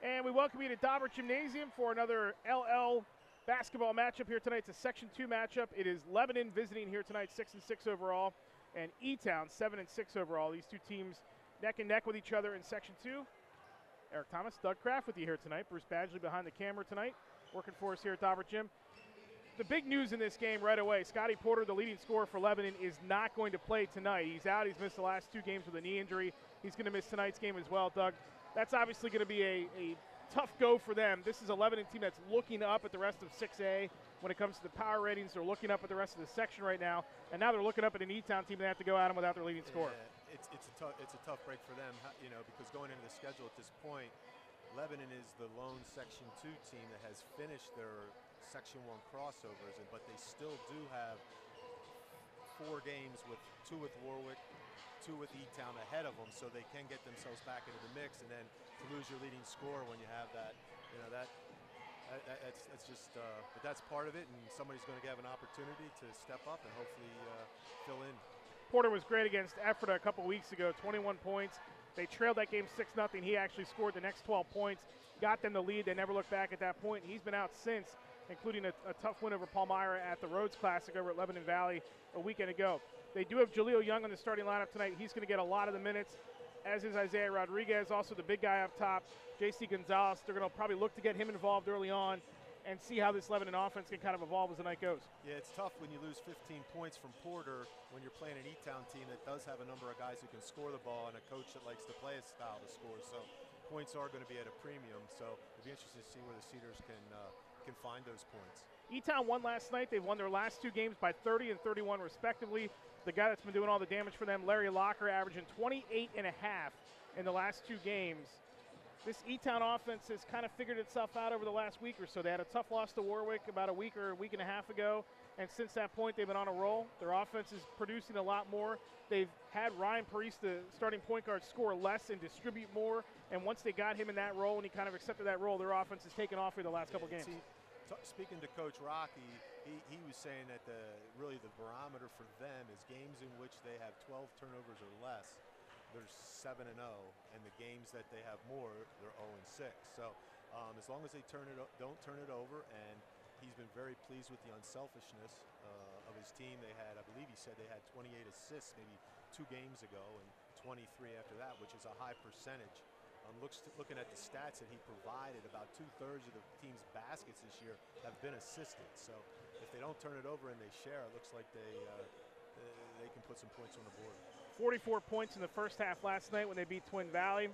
And we welcome you to Dauber Gymnasium for another LL basketball matchup here tonight. It's a Section 2 matchup. It is Lebanon visiting here tonight, 6-6 overall, and Etown, 7-6 overall. These two teams neck and neck with each other in Section 2. Eric Thomas, Doug Kraft with you here tonight. Bruce Badgley behind the camera tonight, working for us here at Dauber Gym. The big news in this game right away, Scotty Porter, the leading scorer for Lebanon, is not going to play tonight. He's out. He's missed the last two games with a knee injury. He's going to miss tonight's game as well, Doug. That's obviously going to be a tough go for them. This is a Lebanon team that's looking up at the rest of 6A when it comes to the power ratings. They're looking up at the rest of the section right now, and now they're looking up at an Etown team that have to go at them without their leading scorer. Yeah, it's a tough break for them, you know, because going into the schedule at this point, Lebanon is the lone Section 2 team that has finished their Section 1 crossovers, but they still do have 4 games with 2 with Warwick, 2 with Etown ahead of them, so they can get themselves back into the mix. And then to lose your leading scorer when you have that, you know, that's just, but that's part of it, and somebody's going to have an opportunity to step up and hopefully fill in. Porter was great against Ephrata a couple weeks ago, 21 points. They trailed that game 6-0. He actually scored the next 12 points, got them the lead. They never looked back at that point. He's been out since, including a tough win over Palmyra at the Rhodes Classic over at Lebanon Valley a weekend ago. They do have Jaleel Young on the starting lineup tonight. He's going to get a lot of the minutes, as is Isaiah Rodriguez, also the big guy up top, J.C. Gonzalez. They're going to probably look to get him involved early on and see how this Lebanon offense can kind of evolve as the night goes. Yeah, it's tough when you lose 15 points from Porter when you're playing an Etown team that does have a number of guys who can score the ball and a coach that likes to play a style to score. So points are going to be at a premium. So it'll be interesting to see where the Cedars can find those points. Etown won last night. They've won their last 2 games by 30 and 31 respectively. The guy that's been doing all the damage for them, Larry Locker, averaging 28.5 in the last 2 games. This Etown offense has kind of figured itself out over the last week or so. They had a tough loss to Warwick about a week and a half ago, and since that point they've been on a roll. Their offense is producing a lot more. They've had Ryan Parise, the starting point guard, score less and distribute more, and once they got him in that role and he kind of accepted that role, their offense has taken off for the last couple games. Speaking to Coach Rocky, he was saying that really the barometer for them is games in which they have 12 turnovers or less. They're 7-0, and the games that they have more, they're 0-6. So as long as they don't turn it over, and he's been very pleased with the unselfishness of his team. They had, I believe he said they had 28 assists maybe 2 games ago, and 23 after that, which is a high percentage. Looking at the stats that he provided, about 2/3 of the team's baskets this year have been assisted. So if they don't turn it over and they share, it looks like they can put some points on the board. 44 points in the first half last night when they beat Twin Valley.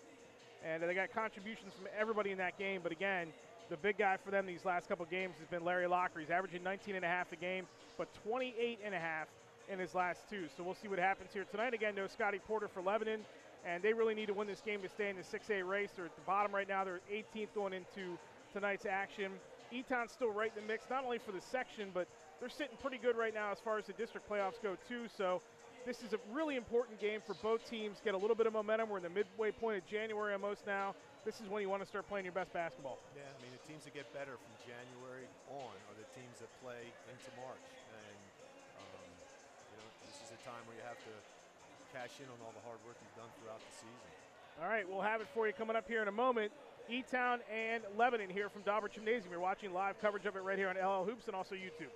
And they got contributions from everybody in that game. But again, the big guy for them these last couple games has been Larry Locker. He's averaging 19.5 a game, but 28.5 in his last 2. So we'll see what happens here tonight. Again, no Scotty Porter for Lebanon. And they really need to win this game to stay in the 6A race. They're at the bottom right now. They're 18th going into tonight's action. Etown's still right in the mix, not only for the section, but they're sitting pretty good right now as far as the district playoffs go, too. So this is a really important game for both teams. Get a little bit of momentum. We're in the midway point of January almost now. This is when you want to start playing your best basketball. Yeah, I mean, the teams that get better from January on are the teams that play into March. And, you know, this is a time where you have to cash in on all the hard work you've done throughout the season. All right, we'll have it for you coming up here in a moment. Etown and Lebanon here from Dauber Gymnasium. You're watching live coverage of it right here on LL Hoops and also YouTube.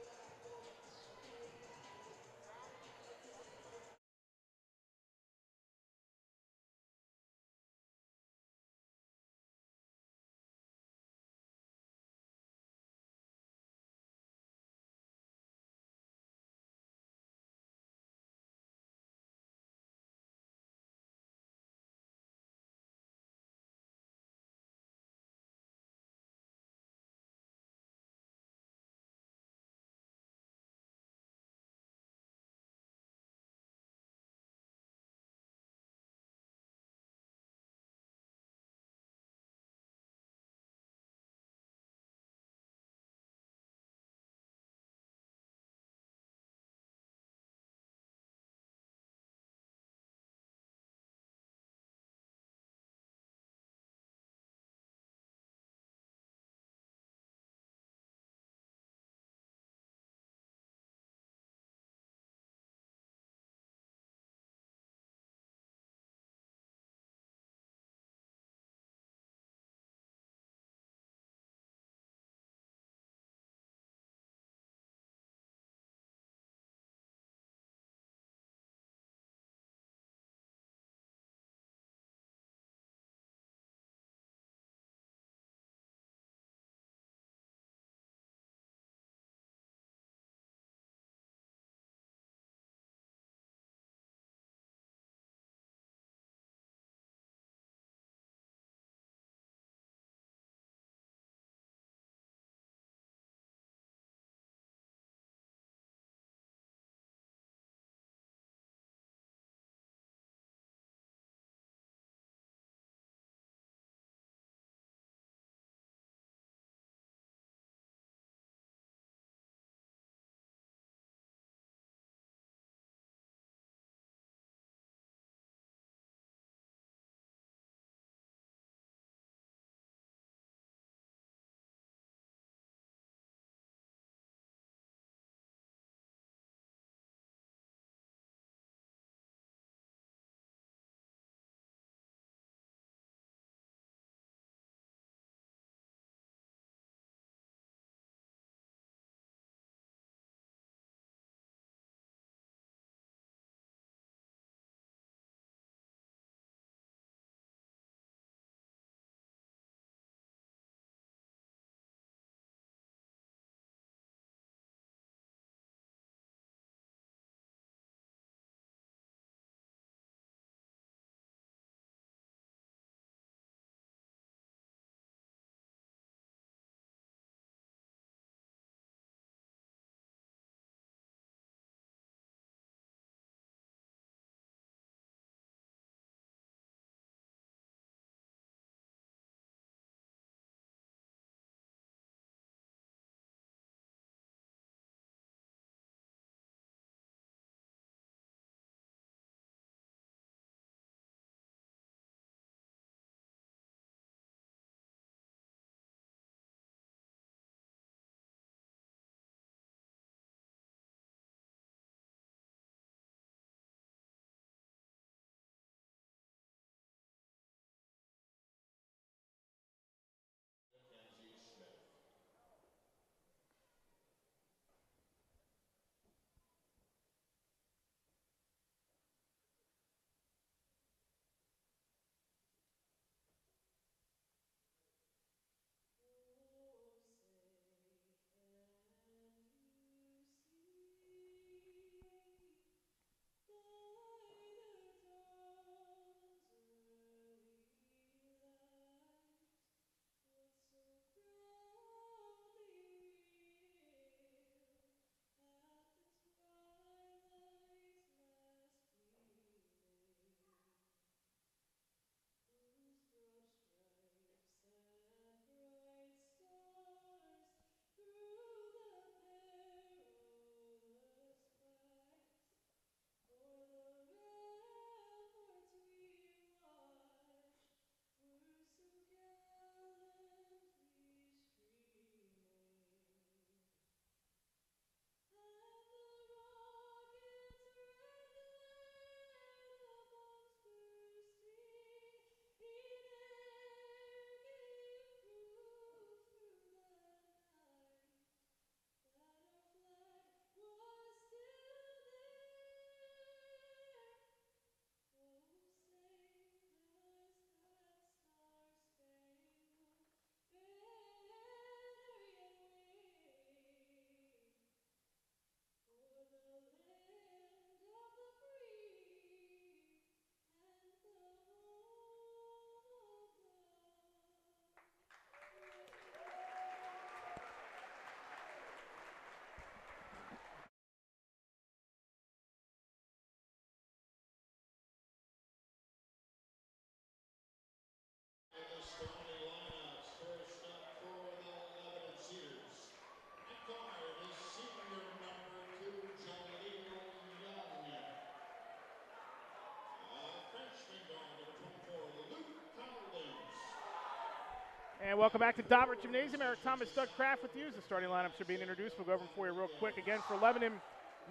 And welcome back to Dobber Gymnasium. Eric Thomas, Doug Kraft with you as the starting lineups are being introduced. We'll go over them for you real quick. Again, for Lebanon,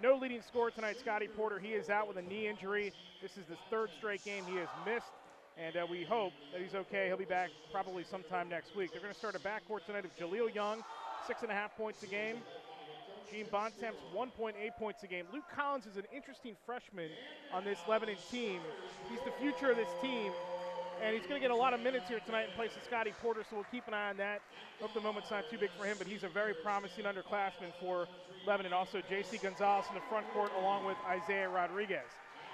no leading scorer tonight, Scotty Porter. He is out with a knee injury. This is the third straight game he has missed, and we hope that he's okay. He'll be back probably sometime next week. They're going to start a backcourt tonight of Jaleel Young, 6.5 points a game. Gene Bontemps, 1.8 points a game. Luke Collins is an interesting freshman on this Lebanon team. He's the future of this team. And he's going to get a lot of minutes here tonight in place of Scotty Porter, so we'll keep an eye on that. Hope the moment's not too big for him, but he's a very promising underclassman for Lebanon. Also, J.C. Gonzalez in the front court along with Isaiah Rodriguez.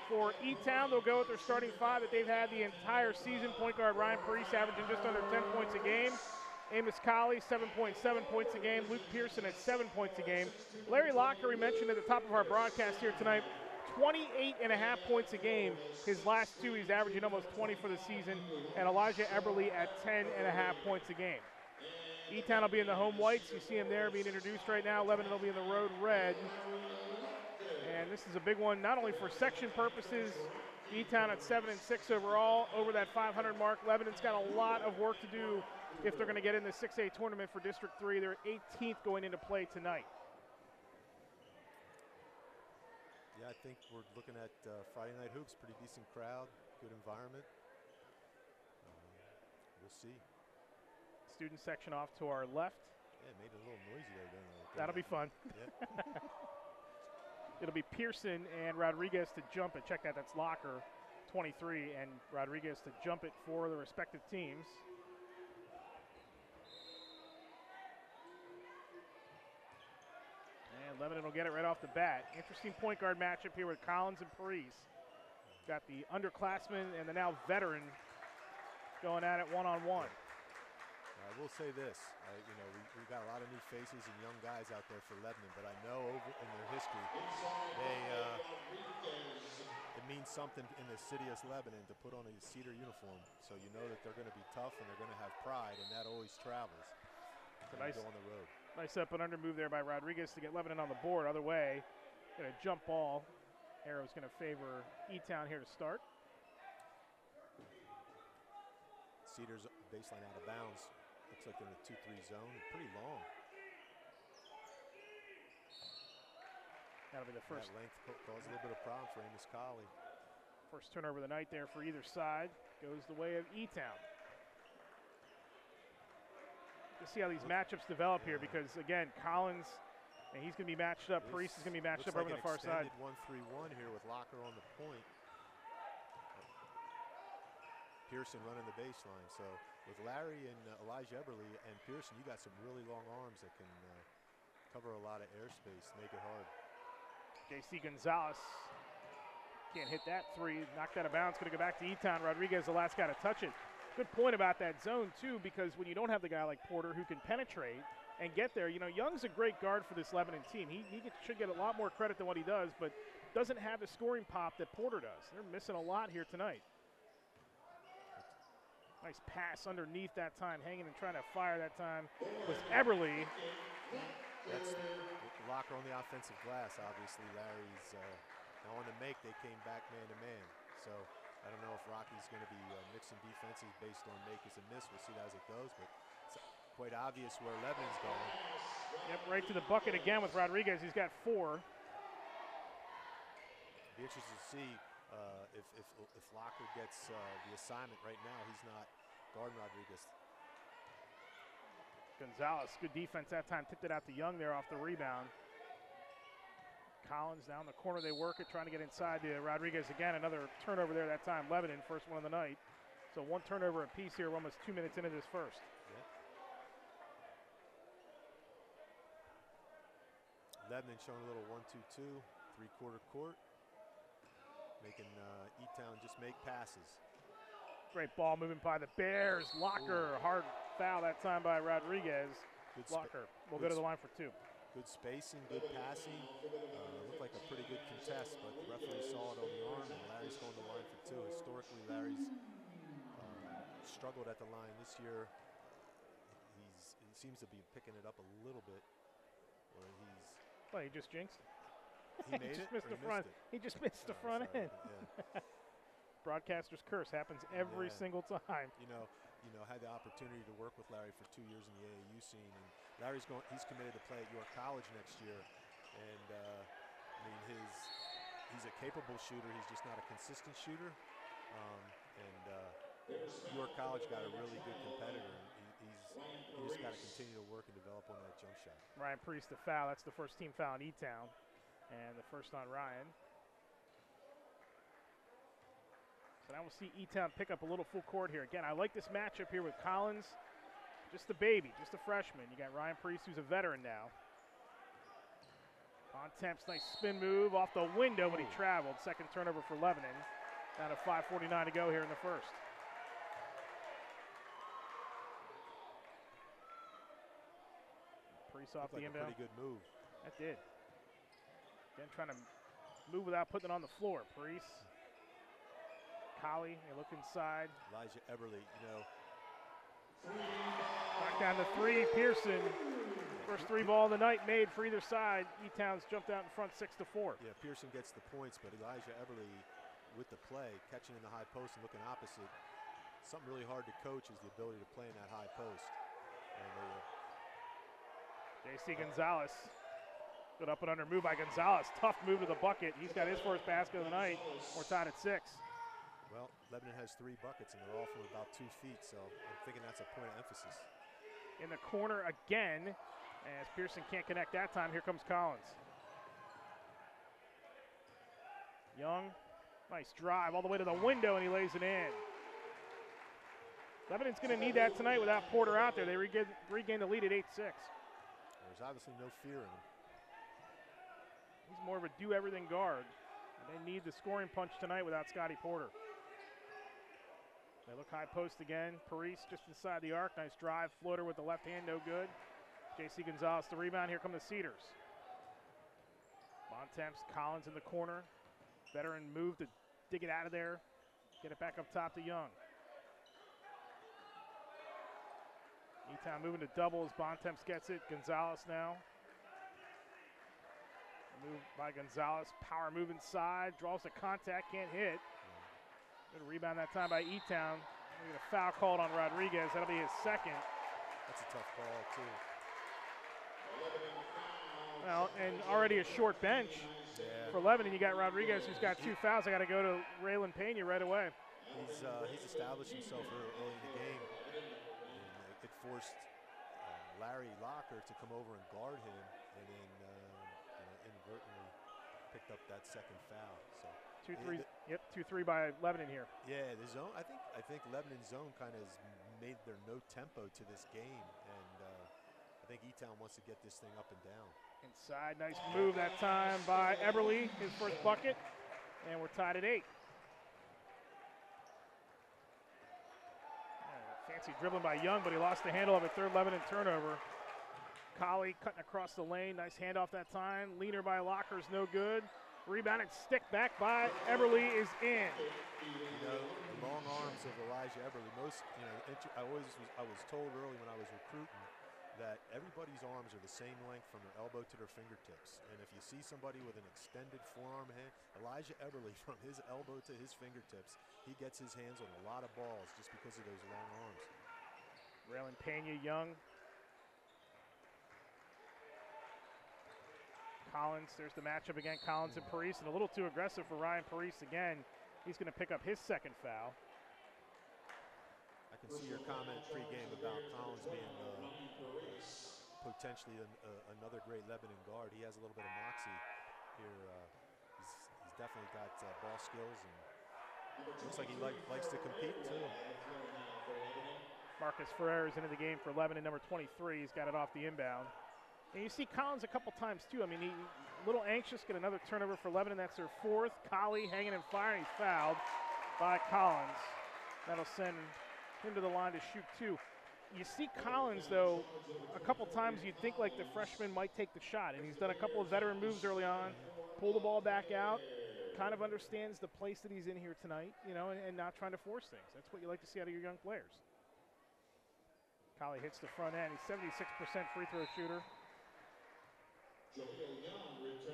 For Etown, they'll go with their starting five that they've had the entire season. Point guard Ryan Parise averaging just under 10 points a game. Amos Colley, 7.7 points a game. Luke Pearson at 7 points a game. Larry Locker, we mentioned at the top of our broadcast here tonight, 28.5 points a game. His last two, he's averaging almost 20 for the season. And Elijah Eberle at 10.5 points a game. Etown will be in the home whites. You see him there being introduced right now. Lebanon will be in the road red. And this is a big one, not only for section purposes. Etown at 7-6 overall, over that 500 mark. Lebanon's got a lot of work to do if they're going to get in the 6A tournament for District 3. They're 18th going into play tonight. Yeah, I think we're looking at Friday Night Hoops. Pretty decent crowd, good environment. We'll see. Student section off to our left. Yeah, it made it a little noisy there. That'll be fun. Yeah. It'll be Pearson and Rodriguez to jump it. Check that, that's Locker, 23, and Rodriguez to jump it for the respective teams. And Lebanon will get it right off the bat. Interesting point guard matchup here with Collins and Parise. Got the underclassman and the now veteran going at it one-on-one. I will say this, we've got a lot of new faces and young guys out there for Lebanon, but I know over in their history, it means something in the city of Lebanon to put on a Cedar uniform, so you know that they're going to be tough and they're going to have pride, and that always travels. Nice, go on the road. Nice up and under move there by Rodriguez to get Lebanon on the board. Other way, going to jump ball. Arrow's going to favor Etown here to start. Cedar's baseline out of bounds. Looks like they're in a 2-3 zone. Pretty long. That'll be the first. That length caused a little bit of problem for Amos Colley. First turnover of the night there for either side. Goes the way of Etown. Let's see how these matchups develop here because, again, Collins, and he's going to be matched up. Parise is going to be matched up over on the far side. 1-3-1 here with Locker on the point. Pearson running the baseline. So with Larry and Elijah Eberle and Pearson, you got some really long arms that can cover a lot of airspace, make it hard. J.C. Gonzalez can't hit that three. Knocked out of bounds. Going to go back to Etown. Rodriguez, the last guy to touch it. Good point about that zone, too, because when you don't have the guy like Porter who can penetrate and get there, Young's a great guard for this Lebanon team. He should get a lot more credit than what he does, but doesn't have the scoring pop that Porter does. They're missing a lot here tonight. Nice pass underneath that time, hanging and trying to fire that time was Eberle. That's Locker on the offensive glass, obviously. Larry's now on the make, they came back man-to-man. So I don't know if Rocky's going to be mixing defenses based on make as a miss. We'll see that as it goes, but it's quite obvious where Lebanon's going. Yep, right to the bucket again with Rodriguez. He's got 4. Be interested to see if Locker gets the assignment right now. He's not guarding Rodriguez. Gonzalez, good defense that time. Tipped it out to Young there off the rebound. Collins down the corner. They work it, trying to get inside to Rodriguez again. Another turnover there that time. Lebanon, first one of the night. So 1 turnover apiece here. We're almost 2 minutes into this first. Yeah. Lebanon showing a little 1-2-2, 3-quarter court. Making Etown just make passes. Great ball moving by the Bears. Locker, hard foul that time by Rodriguez. Locker will go to the line for 2. Good spacing, good passing. Looked like a pretty good contest, but the referee saw it on the arm, and Larry's going to the line for 2. Historically, Larry's struggled at the line this year. He seems to be picking it up a little bit. Well, he just jinxed it. He made just it. Missed the front. He just missed the front end. Yeah. Broadcaster's curse happens every single time. you know, had the opportunity to work with Larry for 2 years in the AAU scene, and he's committed to play at York College next year, and I mean he's a capable shooter. He's just not a consistent shooter, York College got a really good competitor, and he just got to continue to work and develop on that jump shot. Ryan Priest the foul. That's the first team foul in Etown, and the first on Ryan. So now we'll see Etown pick up a little full court here. Again, I like this matchup here with Collins, just a baby, just a freshman. You got Ryan Priest, who's a veteran now. Bontemps, nice spin move off the window when he traveled. Second turnover for Lebanon. Down to 5:49 to go here in the first. Priest off the inbound. Pretty good move. That did. Again, trying to move without putting it on the floor. Priest. Colley, they look inside. Elijah Eberle, you know. Knocked down the three. Pearson, first three ball of the night made for either side. E-Town's jumped out in front 6-4. Yeah, Pearson gets the points, but Elijah Eberle with the play, catching in the high post and looking opposite. Something really hard to coach is the ability to play in that high post. J.C. Gonzalez. Good up and under move by Gonzalez. Tough move to the bucket. He's got his first basket of the night. We're tied at 6. Well, Lebanon has 3 buckets, and they're all from about 2 feet, so I'm thinking that's a point of emphasis. In the corner again, as Pearson can't connect that time. Here comes Collins. Young, nice drive all the way to the window, and he lays it in. Lebanon's going to need that tonight without Porter out there. They regain the lead at 8-6. There's obviously no fear in him. He's more of a do-everything guard. They need the scoring punch tonight without Scotty Porter. They look high post again. Paris just inside the arc. Nice drive. Floater with the left hand, no good. J.C. Gonzalez the rebound. Here come the Cedars. Bontemps, Collins in the corner. Veteran move to dig it out of there. Get it back up top to Young. E-Town moving to doubles. Bontemps gets it. Gonzalez now. Move by Gonzalez. Power move inside. Draws the contact. Can't hit. Good rebound that time by E-Town. We get a foul called on Rodriguez. That'll be his second. That's a tough call, too. Well, and already a short bench for Lebanon. You got Rodriguez, who's got 2 fouls. I got to go to Raylan Pena right away. He's established himself early in the game. And it forced Larry Locker to come over and guard him, and then inadvertently picked up that second foul. So 2-3. Yep, 2-3 by Lebanon here. Yeah, the zone. I think Lebanon's zone kind of has made their no tempo to this game, and I think E-Town wants to get this thing up and down. Inside, nice move that time by Eberle, his first bucket, and we're tied at 8. Fancy dribbling by Young, but he lost the handle of a third Lebanon turnover. Colley cutting across the lane, nice handoff that time. Leaner by Locker's no good. Rebounded stick back by Eberle is in. You know, the long arms of Elijah Eberle. I was told early when I was recruiting that everybody's arms are the same length from their elbow to their fingertips. And if you see somebody with an extended forearm hand, Elijah Eberle, from his elbow to his fingertips, he gets his hands on a lot of balls just because of those long arms. Raylan Pena, Young. Collins, there's the matchup again. Collins and Paris, and a little too aggressive for Ryan Paris again. He's going to pick up his second foul. I can see your comment pregame about Collins being potentially another great Lebanon guard. He has a little bit of moxie here. He's definitely got ball skills, and looks like he likes to compete too. Marcus Ferrer's into the game for Lebanon, number 23. He's got it off the inbound. And you see Collins a couple times too. I mean, he's a little anxious, get another turnover for Lebanon. That's their 4th. Colley hanging and firing. He's fouled by Collins. That'll send him to the line to shoot 2. You see Collins, though, a couple times you'd think like the freshman might take the shot. And he's done a couple of veteran moves early on. Pull the ball back out. Kind of understands the place that he's in here tonight, you know, and not trying to force things. That's what you like to see out of your young players. Colley hits the front end. He's 76% free throw shooter.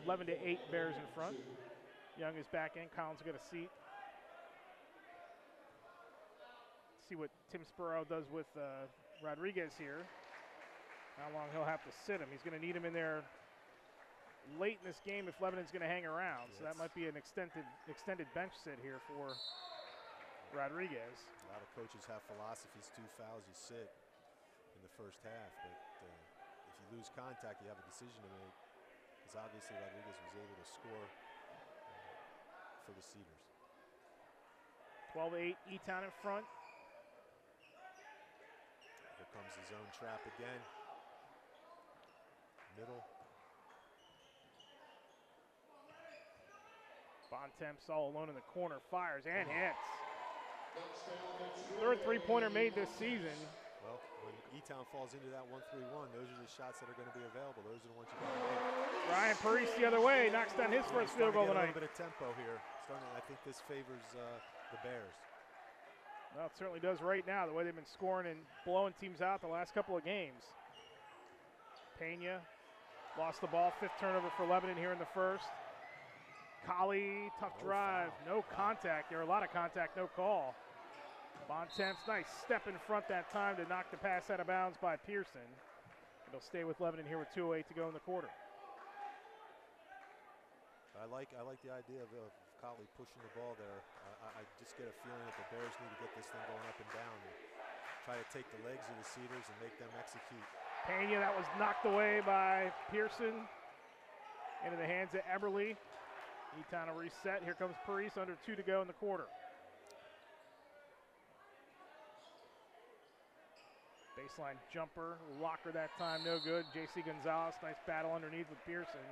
11-8 Bears in front. Young is back in. Collins will get a seat. see what Tim Spurrow does with Rodriguez here. How long he'll have to sit him. He's going to need him in there late in this game if Lebanon's going to hang around. So that might be an extended bench sit here for Rodriguez. A lot of coaches have philosophies, 2 fouls, you sit in the first half. But if you lose contact, you have a decision to make. Because obviously Rodriguez was able to score for the Cedars. 12-8, Etown in front. Here comes the zone trap again. Middle. Bontemps all alone in the corner, fires and hits. Third three-pointer made this season. Well, when Etown falls into that 1-3-1, those are the shots that are going to be available. Those are the ones you got to make. Ryan Parise the other way, knocks down his first field goal tonight. A little bit of tempo here. I think this favors the Bears. Well, it certainly does right now, the way they've been scoring and blowing teams out the last couple of games. Pena lost the ball, 5th turnover for Lebanon here in the first. Colley, tough drive, no contact. There were a lot of contact, no call. Bontemps, nice step in front that time to knock the pass out of bounds by Pearson. It'll stay with Lebanon here with 2:08 to go in the quarter. I like the idea of Colley pushing the ball there. I just get a feeling that the Bears need to get this thing going up and down and try to take the legs of the Cedars and make them execute. Pena, that was knocked away by Pearson into the hands of Eberle. Etown will reset. Here comes Parise, under 2 to go in the quarter. Baseline jumper, locker that time, no good. J.C. Gonzalez, nice battle underneath with Pearson.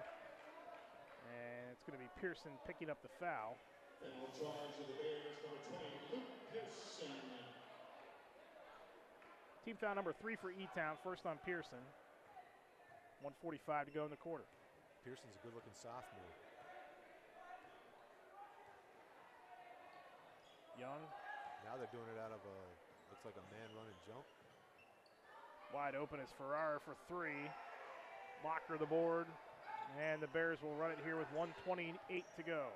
And it's going to be Pearson picking up the foul. Foul charge of the Bears, number 20, Luke Pearson. Team foul number 3 for Etown, first on Pearson. 1:45 to go in the quarter. Pearson's a good-looking sophomore. Young. Now they're doing it out of a, looks like a man run and jump. Wide open is Ferrara for 3. Locker the board. And the Bears will run it here with 1:28 to go.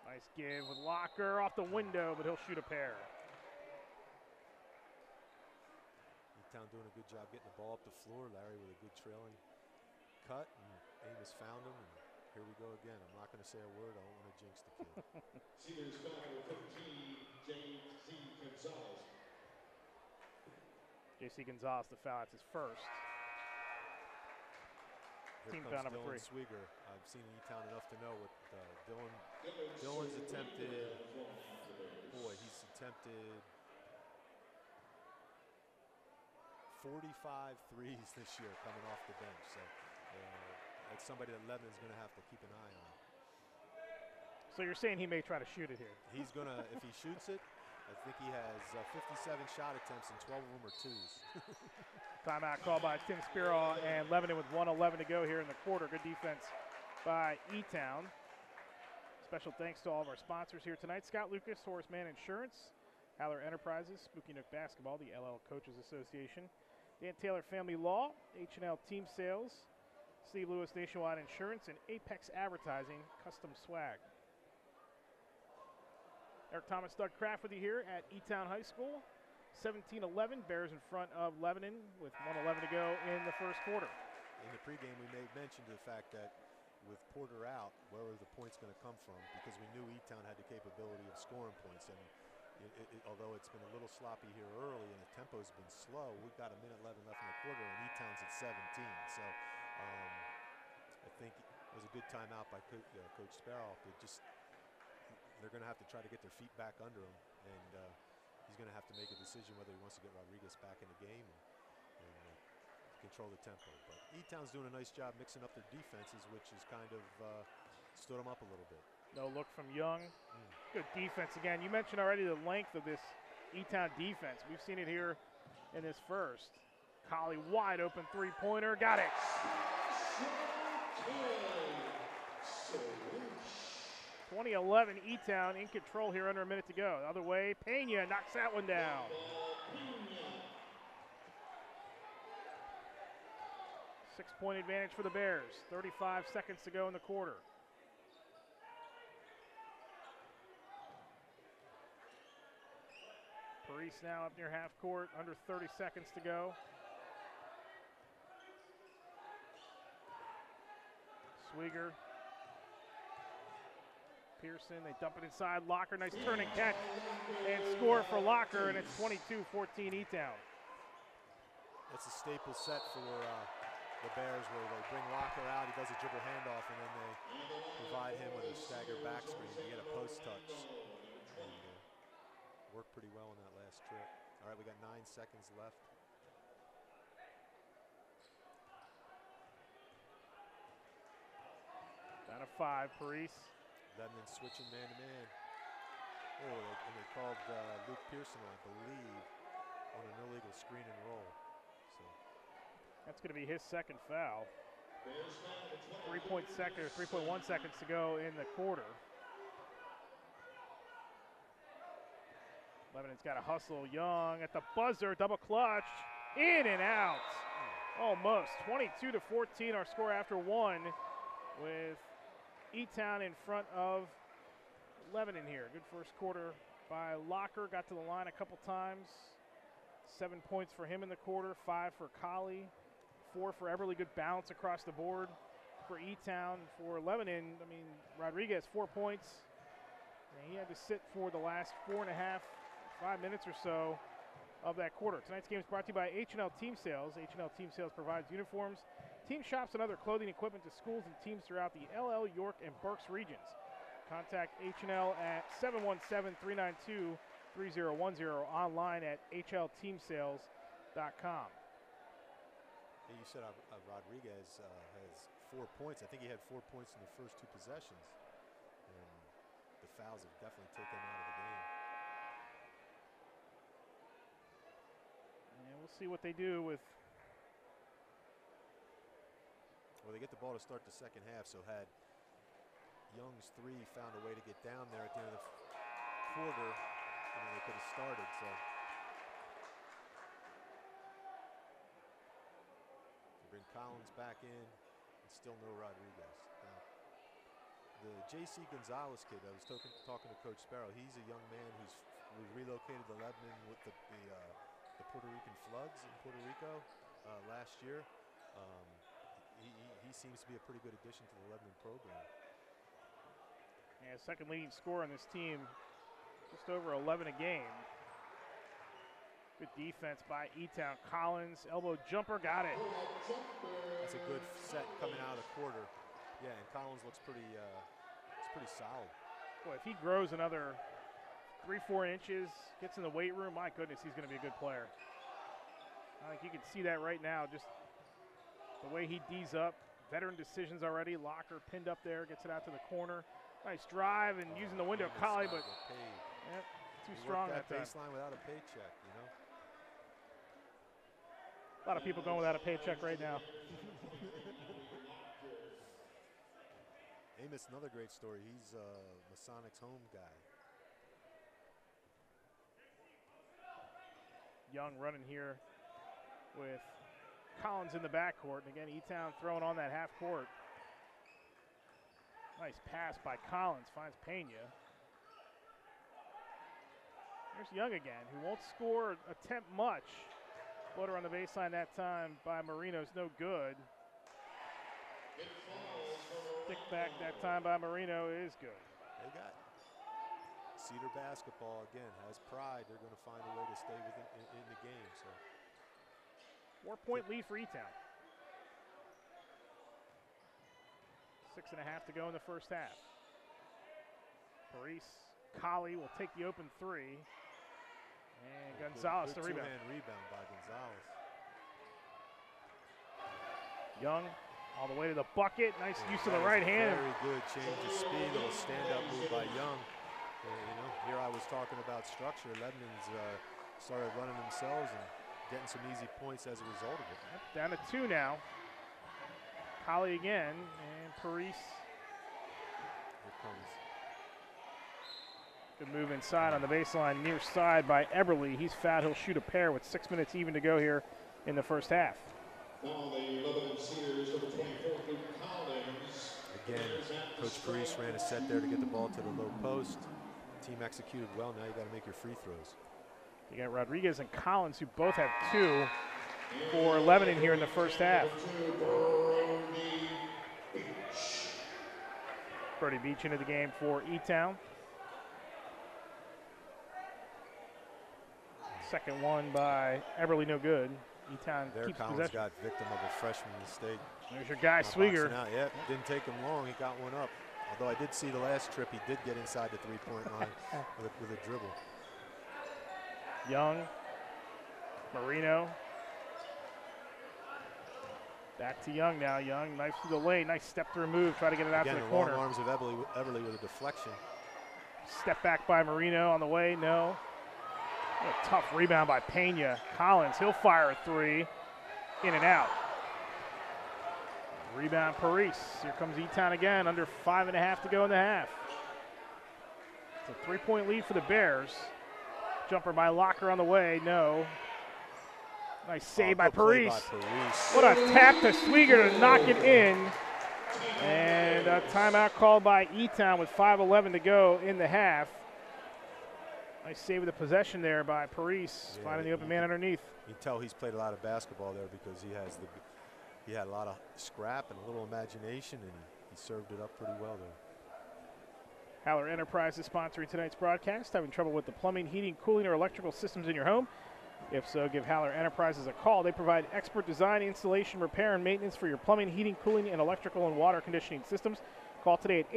Nice give with Locker off the window, but he'll shoot a pair. Etown doing a good job getting the ball up the floor. Larry with a good trailing cut, and Amos found him, and here we go again. I'm not going to say a word. I don't want to jinx the kid. Cedars foul number 15, J.C. Gonzalez. J.C. Gonzalez the foul. That's his first. Here Team comes foul number Dylan 3. Swigger. I've seen Etown enough to know what Dylan's attempted. Boy, he's attempted 45 threes this year coming off the bench. So that's somebody that Lebanon's going to have to keep an eye on. So you're saying he may try to shoot it here? He's going to, if he shoots it, I think he has 57 shot attempts and 12 of them are 2s. Timeout called by Tim Spurrow, and Lebanon with 1:11 to go here in the quarter. Good defense by Etown. Special thanks to all of our sponsors here tonight. Scott Lucas, Horace Mann Insurance, Haller Enterprises, Spooky Nook Basketball, the LL Coaches Association, Dan Taylor Family Law, H&L Team Sales, Steve Lewis Nationwide Insurance, and Apex Advertising, Custom Swag. Eric Thomas, Doug Kraft with you here at Etown High School. 17-11, Bears in front of Lebanon with 1:11 to go in the first quarter. In the pregame, we made mention to the fact that with Porter out, where were the points going to come from? Because we knew Etown had the capability of scoring points. And although it's been a little sloppy here early and the tempo's been slow, we've got 1:11 left in the quarter, and Etown's at 17. So I think it was a good timeout by Coach Sparrow. They're going to have to try to get their feet back under him, and he's going to have to make a decision whether he wants to get Rodriguez back in the game and control the tempo. But Etown's doing a nice job mixing up their defenses, which has kind of stood them up a little bit. No look from Young. Good defense again. You mentioned already the length of this Etown defense. We've seen it here in this first. Colley wide open three-pointer. Got it. 20-11, Etown in control here under a minute to go. The other way, Pena knocks that one down. Six-point advantage for the Bears. 35 seconds to go in the quarter. Parise now up near half court, under 30 seconds to go. Swigger. Pearson, they dump it inside. Locker, nice turn and catch. And score for Locker, and it's 22-14 Etown. That's a staple set for the Bears, where they bring Locker out, he does a dribble handoff, and then they provide him with a stagger back screen to get a post touch. And worked pretty well on that last trip. All right, we got 9 seconds left. Down to 5, Parise. Lebanon switching man-to-man. Oh, and they called Luke Pearson, I believe, on an illegal screen and roll. So that's going to be his second foul. 3.1 seconds to go in the quarter. Lebanon's got to hustle. Young at the buzzer, double clutch, in and out. Almost 22-14, our score after 1, with Etown in front of Lebanon here. Good first quarter by Locker. Got to the line a couple times. 7 points for him in the quarter, 5 for Colley, 4 for Eberly. Good balance across the board for Etown. For Lebanon, I mean, Rodriguez, 4 points. And he had to sit for the last 5 minutes or so of that quarter. Tonight's game is brought to you by H&L Team Sales. H&L Team Sales provides uniforms, team shops, and other clothing equipment to schools and teams throughout the LL, York, and Berks regions. Contact H&L at 717-392-3010, online at hlteamsales.com. Yeah, you said Rodriguez has 4 points. I think he had 4 points in the first 2 possessions. And the fouls have definitely taken him out of the game. And we'll see what they do with. Well, they get the ball to start the second half, so had Young's 3 found a way to get down there at the end of the quarter, they could have started. So they bring Collins back in, and still no Rodriguez. Now, the J.C. Gonzalez kid, I was talking to Coach Sparrow. He's a young man who relocated to Lebanon with the Puerto Rican floods in Puerto Rico last year. He seems to be a pretty good addition to the Lebanon program. Yeah, second leading scorer on this team, just over 11 a game. Good defense by Etown. Collins, elbow jumper, got it. That's a good set coming out of the quarter. Yeah, and Collins looks pretty solid. Boy, if he grows another 3-4 inches, gets in the weight room, my goodness, he's going to be a good player. I think you can see that right now, just the way he D's up. Veteran decisions already. Locker pinned up there, gets it out to the corner. Nice drive and using the window of Colley, but yep, too strong that time. Baseline without a paycheck, you know. A lot of people going without a paycheck right now. Amos, another great story. He's Masonics home guy. Young running here with Collins in the backcourt, and again, Etown throwing on that half court. Nice pass by Collins, finds Pena. Here's Young again, who won't score, attempt much. Floater on the baseline that time by Marino's no good. Stick back that time by Marino is good. They got Cedar basketball again, has pride. They're going to find a way to stay in the game. So 4-point lead for Etown. 6.5 to go in the first half. Parise, Colley will take the open 3. And Gonzalez the rebound. Two-hand rebound by Gonzalez. Young all the way to the bucket. Nice use of the right hand. Very good change of speed. A little stand-up move by Young. Here I was talking about structure. Lebanon's started running themselves and getting some easy points as a result of it. Yep, down to 2 now. Colley again, and Parise. Here comes. Good move inside on the baseline, near side by Eberly. He's fouled. He'll shoot a pair with 6 minutes even to go here in the first half. Now the Lebanon Seniors, number 24, Luke Collins. Again, Coach Parise ran a set there to get the ball to the low post. Team executed well. Now you got to make your free throws. You got Rodriguez and Collins, who both have 2 for Lebanon here in the first half. Brody Beach into the game for Etown. Second one by Eberly, no good. Etown keeps Collins possession. got victim of a freshman mistake. There's your guy, Swieger. Yep, didn't take him long. He got one up. Although I did see the last trip, he did get inside the three-point line with a dribble. Young, Marino. Back to Young now. Young, nice through the lane, nice step through move, try to get it out to the corner. Long arms of Eberly with a deflection. Step back by Marino on the way, no. What a tough rebound by Pena. Collins, he'll fire a 3, in and out. Rebound Paris. Here comes Etown again, under 5.5 to go in the half. It's a 3-point lead for the Bears. Jumper by Locker on the way, no. Nice save by Paris. What a tap to Swieger to knock it in. And a timeout called by Etown with 5:11 to go in the half. Nice save of the possession there by Paris, finding the open man underneath. You can tell he's played a lot of basketball there because he had a lot of scrap and a little imagination, and he served it up pretty well there. Haller Enterprises sponsoring tonight's broadcast. Having trouble with the plumbing, heating, cooling, or electrical systems in your home? If so, give Haller Enterprises a call. They provide expert design, installation, repair, and maintenance for your plumbing, heating, cooling, and electrical and water conditioning systems. Call today at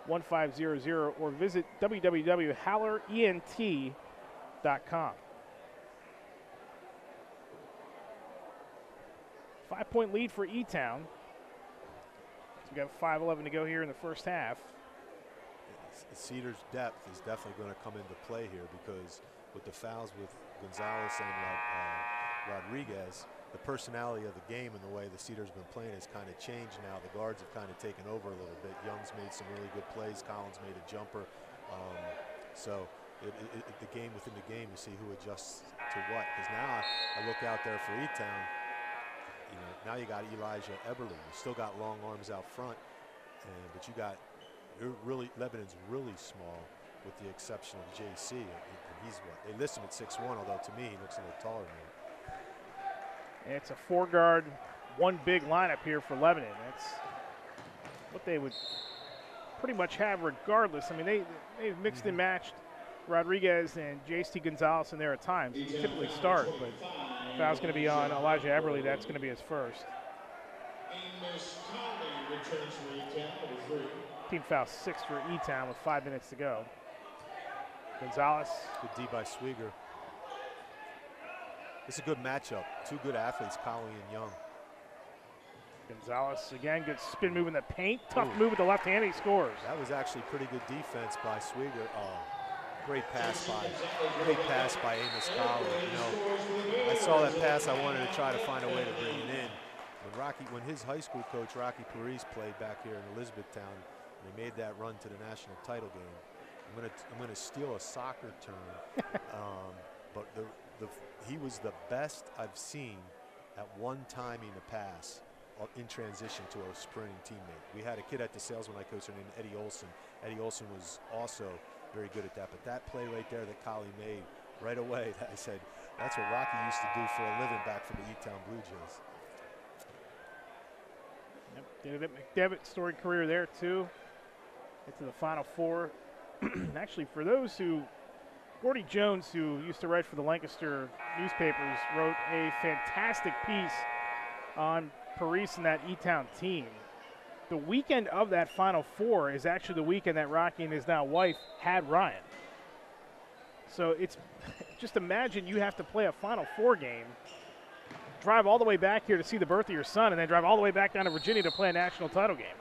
888-625-1500 or visit www.hallerent.com. 5-point lead for Etown. So we got 5:11 to go here in the first half. Cedar's depth is definitely going to come into play here because with the fouls with Gonzalez and Rodriguez, the personality of the game and the way the Cedars been playing has kind of changed now. The guards have kind of taken over a little bit. Young's made some really good plays. Collins made a jumper. So the game within the game, you see who adjusts to what. Because now I look out there for Etown. You know, now you got Elijah Eberly. You still got long arms out front, but you got Lebanon's really small, with the exception of JC. And he's what they list him at 6'1", although to me he looks a little taller than him. It's a 4-guard, 1 big lineup here for Lebanon. That's what they would pretty much have regardless. I mean, they've mixed and matched Rodriguez and J.C. Gonzalez in there at times. They typically start, but foul's going to be on Elijah Eberly. That's going to be his first. Team foul 6 for Etown with 5 minutes to go. Gonzalez. Good D by Swieger. It's a good matchup. 2 good athletes, Colley and Young. Gonzalez again, good spin move in the paint. Tough move with the left hand, he scores. That was actually pretty good defense by Swieger. Great pass by Amos Colley. You know, I saw that pass. I wanted to try to find a way to bring it in. When his high school coach Rocky Paris played back here in Elizabethtown, and they made that run to the national title game. I'm gonna steal a soccer term, but he was the best I've seen at one timing a pass in transition to a sprinting teammate. We had a kid at the Salesman I coached named Eddie Olson. Eddie Olson was also very good at that. But that play right there that Colley made right away, I said, that's what Rocky used to do for a living back for the Etown Blue Jays. Yep, did it at McDevitt, storied career there too. Get to the Final Four. Actually, for those Gordy Jones, who used to write for the Lancaster newspapers, wrote a fantastic piece on Paris and that Etown team. The weekend of that Final Four is actually the weekend that Rocky and his now wife had Ryan. So it's just imagine you have to play a Final Four game, drive all the way back here to see the birth of your son, and then drive all the way back down to Virginia to play a national title game.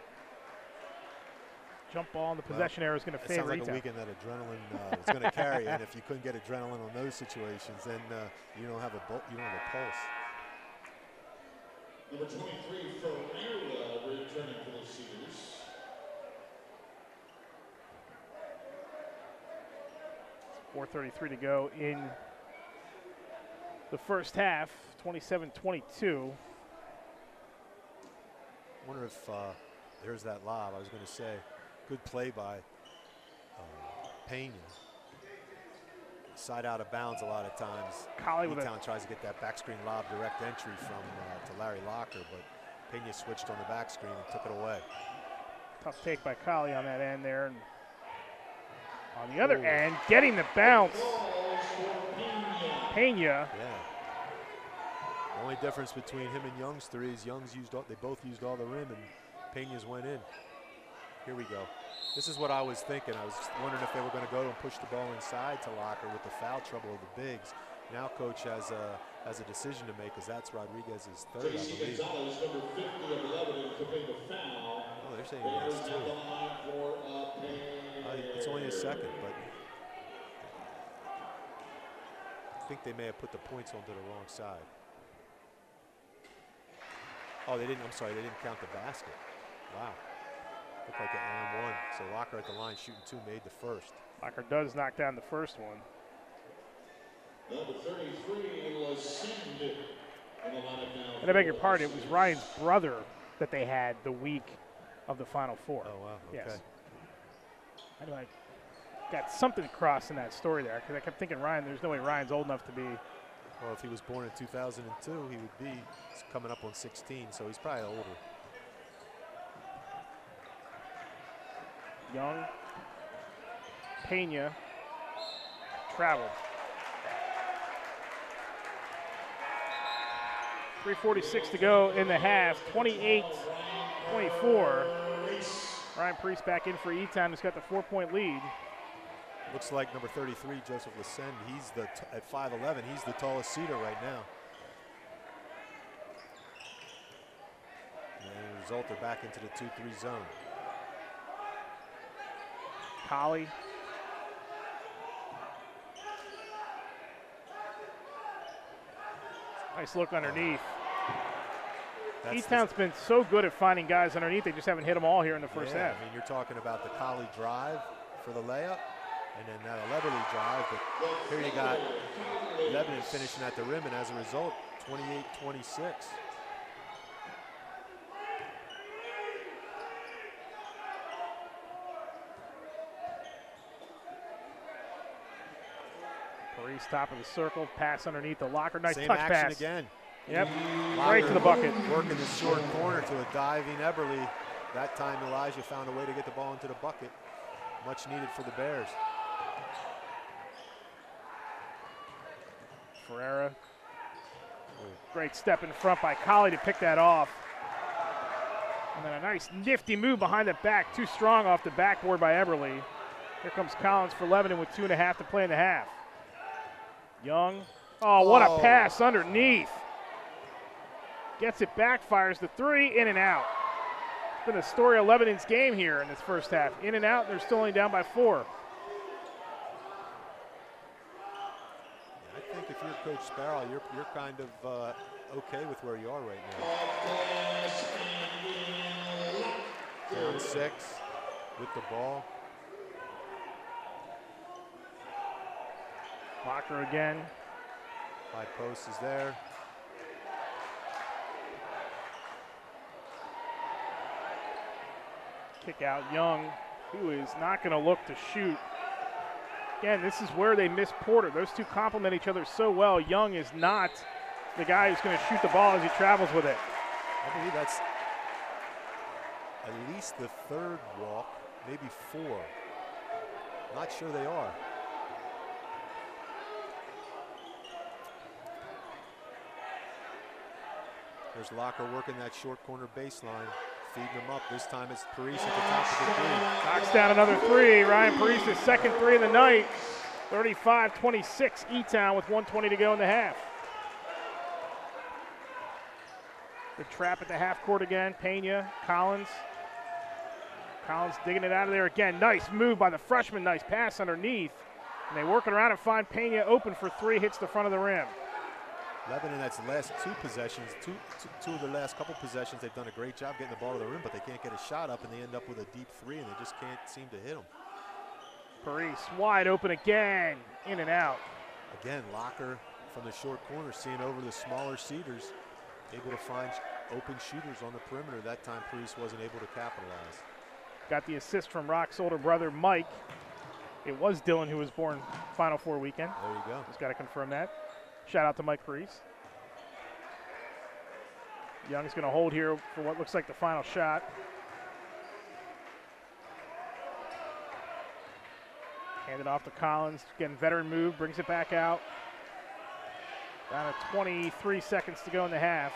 Jump ball in the possession area is going to favor Etown. Sounds like a weekend that adrenaline is going to carry, and if you couldn't get adrenaline on those situations, then you don't have a pulse. Number 23, Ferreira, returning for the Cedars. .433 to go in the first half, 27-22. Wonder if there's that lob. I was going to say, good play by Pena. side out of bounds a lot of times. Etown tries to get that back screen lob direct entry from to Larry Locker, but Pena switched on the back screen and took it away. Tough take by Collie on that end there. And on the other end, getting the bounce. Pena. Yeah. The only difference between him and Young's three is they both used all the rim and Pena's went in. Here we go. This is what I was thinking. I was wondering if they were going to go and push the ball inside to Locker with the foul trouble of the bigs. Now coach has a decision to make because that's Rodriguez's third, I believe. Oh, they're saying yes too. It's only a second, but I think they may have put the points onto the wrong side. Oh, they didn't. I'm sorry, they didn't count the basket. Wow. Looked like an and one. So Locker at the line shooting two made the first. Locker does knock down the first one. Number 33 was and I beg your pardon, it was Ryan's brother that they had the week of the Final Four. Oh, wow. Okay. Yes. I know I got something crossed in that story there because I kept thinking Ryan, there's no way Ryan's old enough to be. Well, if he was born in 2002, he would be coming up on 16, so he's probably older. Young, Pena, traveled. 3:46 to go in the half, 28-24. Ryan Priest back in for Etown, who's got the 4-point lead. Looks like number 33, Joseph Lescend, he's at 5'11", he's the tallest seater right now. And as a result, they're back into the 2-3 zone. Collie. Nice look underneath. Etown's been so good at finding guys underneath, they just haven't hit them all here in the first half. I mean, you're talking about the Collie drive for the layup, and then that Lebanon drive, but here you got Lebanon finishing at the rim, and as a result, 28-26. Paris top of the circle, pass underneath the Locker, nice Same touch action pass. again. Yep, Locker right to the bucket. Working the short corner to a diving Eberle. That time Elijah found a way to get the ball into the bucket. Much needed for the Bears. Ferreira. Great step in front by Collie to pick that off. And then a nice nifty move behind the back. Too strong off the backboard by Eberle. Here comes Collins for Lebanon with 2.5 to play in the half. Young. Oh, what a pass underneath. Gets it back, fires the three, in and out. It's been the story of Lebanon's game here in this first half. In and out, they're still only down by 4. I think if you're Coach Sparrow, you're kind of okay with where you are right now. Down 6 with the ball. Locker again. High post is there. Kick out Young, who is not going to look to shoot. Again, this is where they miss Porter. Those two complement each other so well. Young is not the guy who's going to shoot the ball as he travels with it. I believe that's at least the third walk, maybe 4. Not sure they are. There's Locker working that short corner baseline, feeding them up. This time it's Paris at the top of the three. Knocks down another 3. Ryan Paris' second 3 of the night. 35-26, Etown with 1:20 to go in the half. The trap at the half court again. Pena, Collins. Collins digging it out of there again. Nice move by the freshman. Nice pass underneath. And they work it around and find Pena open for 3. Hits the front of the rim. Lebanon, that's the last 2 possessions, two of the last couple possessions, they've done a great job getting the ball to the rim, but they can't get a shot up, and they end up with a deep 3, and they just can't seem to hit them. Paris wide open again, in and out. Again, Locker from the short corner, seeing over the smaller cedars, able to find open shooters on the perimeter. That time, Paris wasn't able to capitalize. Got the assist from Rock's older brother, Mike. It was Dylan who was born Final Four weekend. There you go. Just got to confirm that. Shout out to Mike Reese. Young's going to hold here for what looks like the final shot. Hand it off to Collins. Again, veteran move, brings it back out. Down to 23 seconds to go in the half.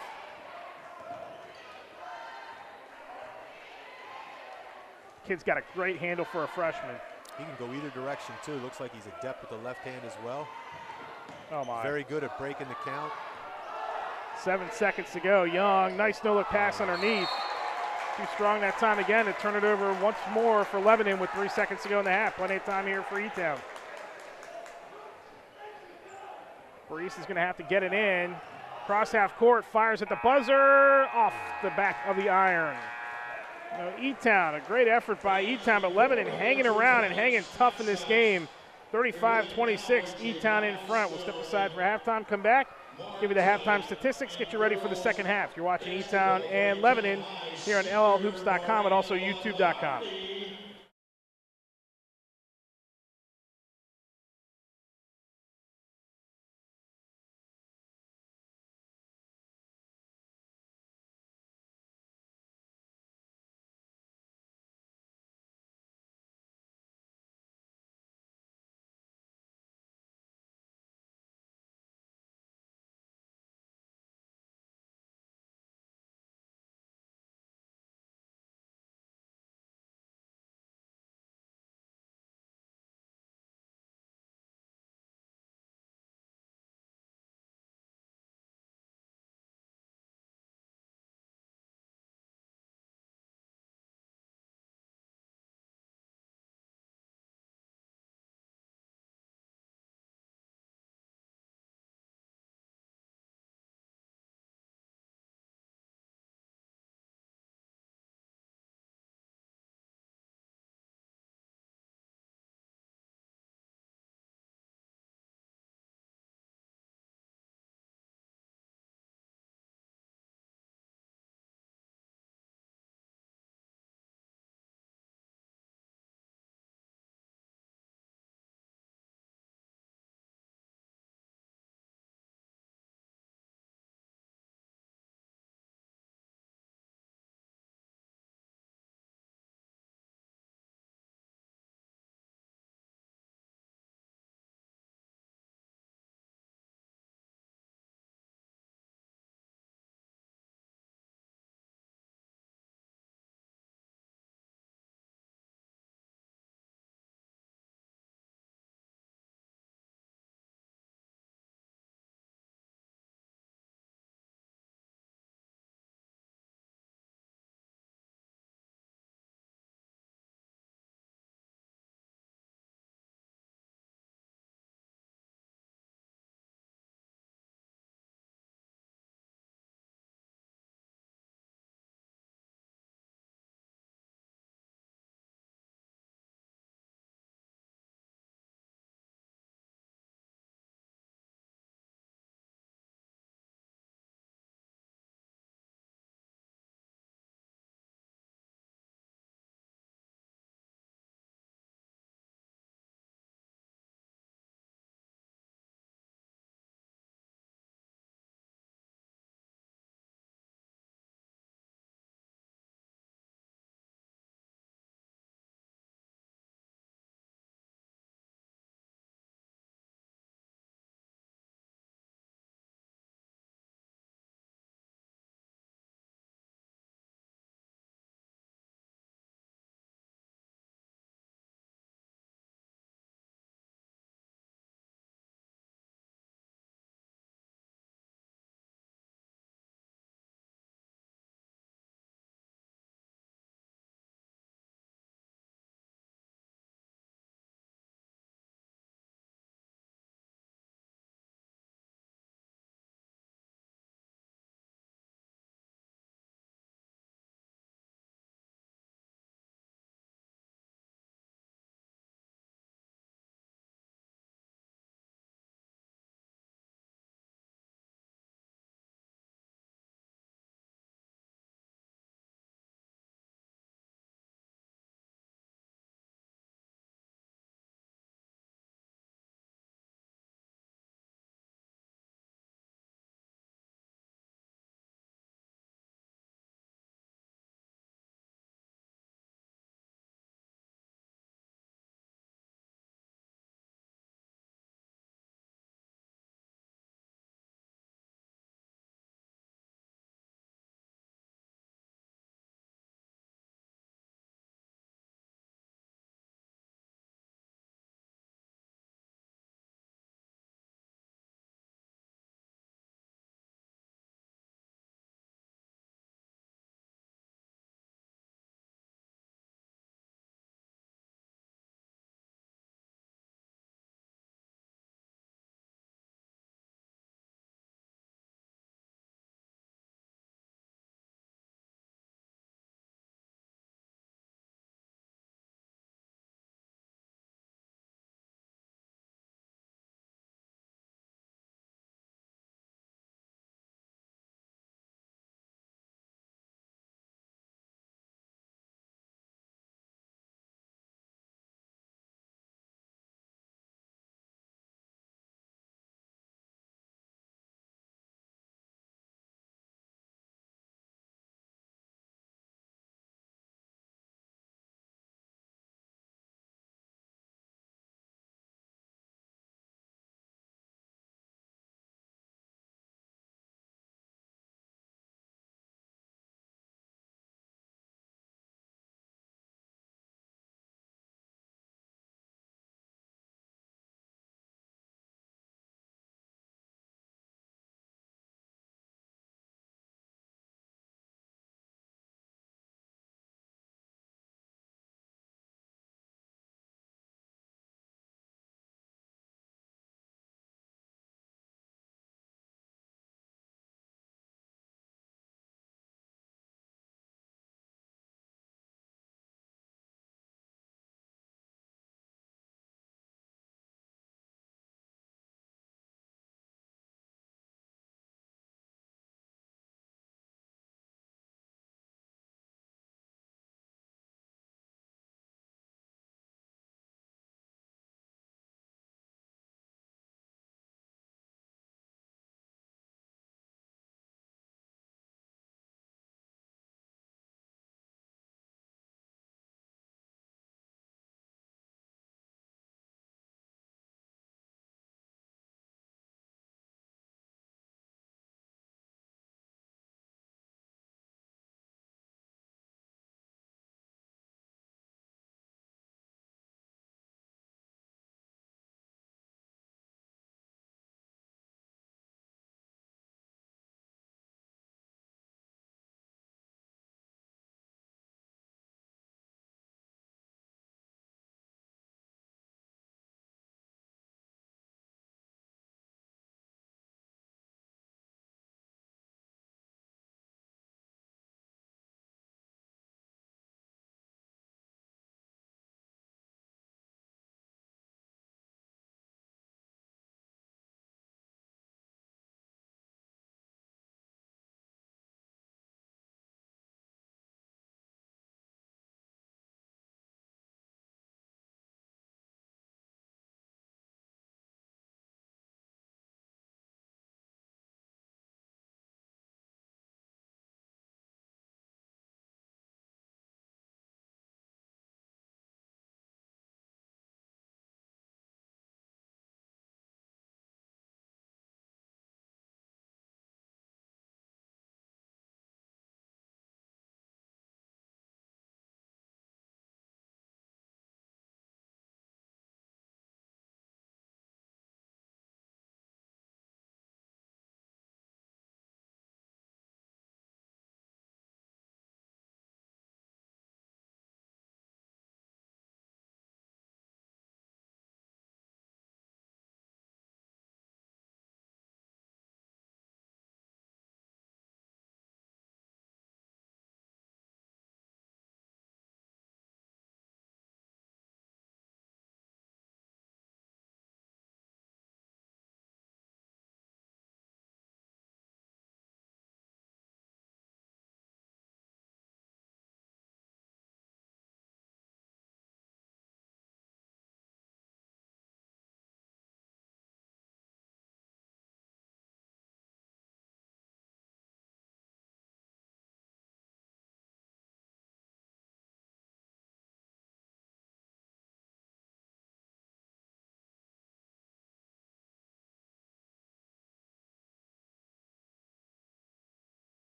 Kid's got a great handle for a freshman. He can go either direction, too. Looks like he's adept with the left hand as well. Oh, my. Very good at breaking the count. 7 seconds to go. Young, nice no-look pass underneath. Too strong that time again to turn it over once more for Lebanon with 3 seconds to go in the half. Plenty of time here for Etown. Brees is going to have to get it in. Cross half court, fires at the buzzer, off the back of the iron. Etown, a great effort by Etown, but Lebanon hanging around and hanging tough in this game. 35-26, Etown in front. We'll step aside for halftime, come back, give you the halftime statistics, get you ready for the second half. You're watching Etown and Lebanon here on llhoops.com and also youtube.com.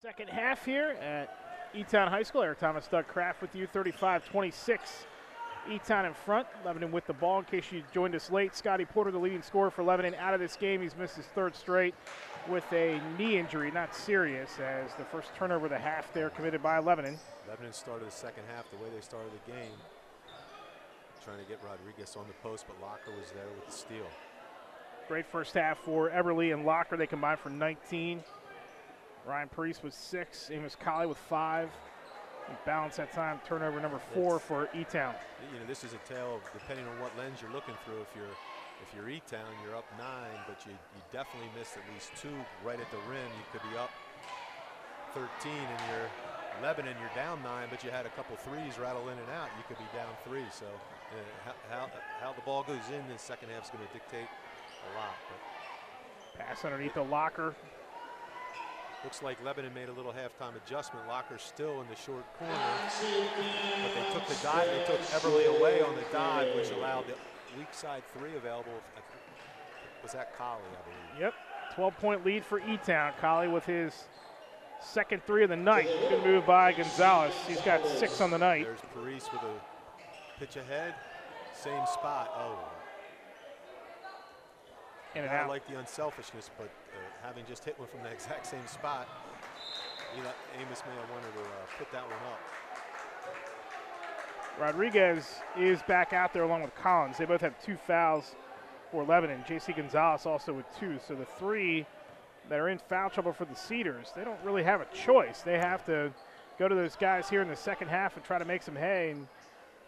Second half here at Etown High School. Eric Thomas, Doug Kraft with you, 35-26. Etown in front, Lebanon with the ball. In case you joined us late, Scotty Porter, the leading scorer for Lebanon, out of this game. He's missed his third straight with a knee injury, not serious, as the first turnover of the half there committed by Lebanon. Lebanon started the second half the way they started the game, trying to get Rodriguez on the post, but Locker was there with the steal. Great first half for Eberly and Locker. They combined for 19. Ryan Priest with 6, Amos Colley with 5. Balance that time, turnover number 4 for Etown. You know, this is a tale of, depending on what lens you're looking through. If you're Etown, you're up 9, but you definitely missed at least 2 right at the rim. You could be up 13, and you're Lebanon, you're down 9, but you had a couple threes rattle in and out. You could be down 3. So how the ball goes in the second half is going to dictate a lot. But pass underneath the Locker. looks like Lebanon made a little halftime adjustment. Locker's still in the short corner, but they took the dive. They took Eberly away on the dive, which allowed the weak side 3 available. Was that Colley, I believe? Yep, 12-point lead for Etown. Colley with his second 3 of the night. Good move by Gonzalez. He's got 6 on the night. There's Paris with a pitch ahead, same spot. Oh. In and I out. like the unselfishness, but having just hit one from the exact same spot, Amos may have wanted to put that one up. Rodriguez is back out there along with Collins. They both have 2 fouls for Lebanon. J.C. Gonzalez also with 2. So the 3 that are in foul trouble for the Cedars, they don't really have a choice. They have to go to those guys here in the second half and try to make some hay and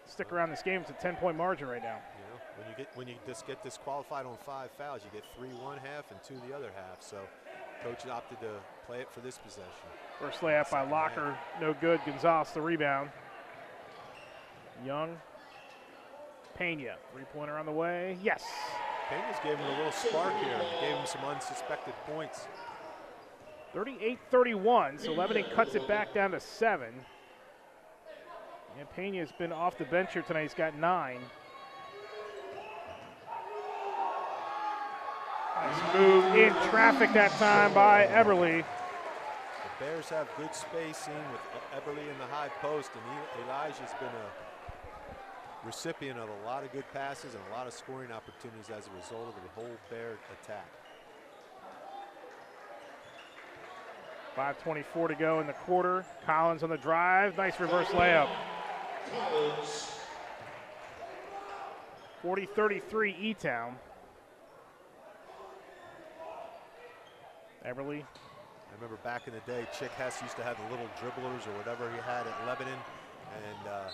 stick around this game. It's a 10-point margin right now. When you just get disqualified on 5 fouls, you get 3 one half and 2 the other half. So coach opted to play it for this possession. First layup by Locker, no good. Gonzalez the rebound. Young, Pena, 3-pointer on the way. Yes. Pena's gave him a little spark here. Gave him some unsuspected points. 38-31. So Lebanon cuts it back down to 7. And Pena's been off the bench here tonight. He's got 9. Nice move in traffic that time by Eberly. The Bears have good spacing with Eberly in the high post, and Elijah's been a recipient of a lot of good passes and a lot of scoring opportunities as a result of the whole Bear attack. 5:24 to go in the quarter. Collins on the drive. Nice reverse layup. 40-33 Etown. Eberly. I remember back in the day, Chick Hess used to have the little dribblers or whatever he had at Lebanon, and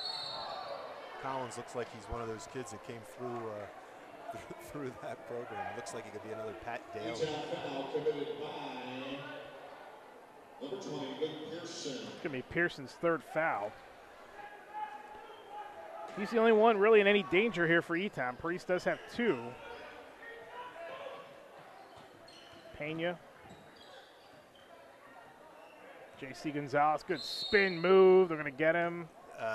Collins looks like he's one of those kids that came through that program. It looks like he could be another Pat Daly. Committed by number 20, Luke Pearson. It's going to be Pearson's 3rd foul. He's the only one really in any danger here for Etown. Priest does have 2. Pena. J.C. Gonzalez, good spin move. They're going to get him.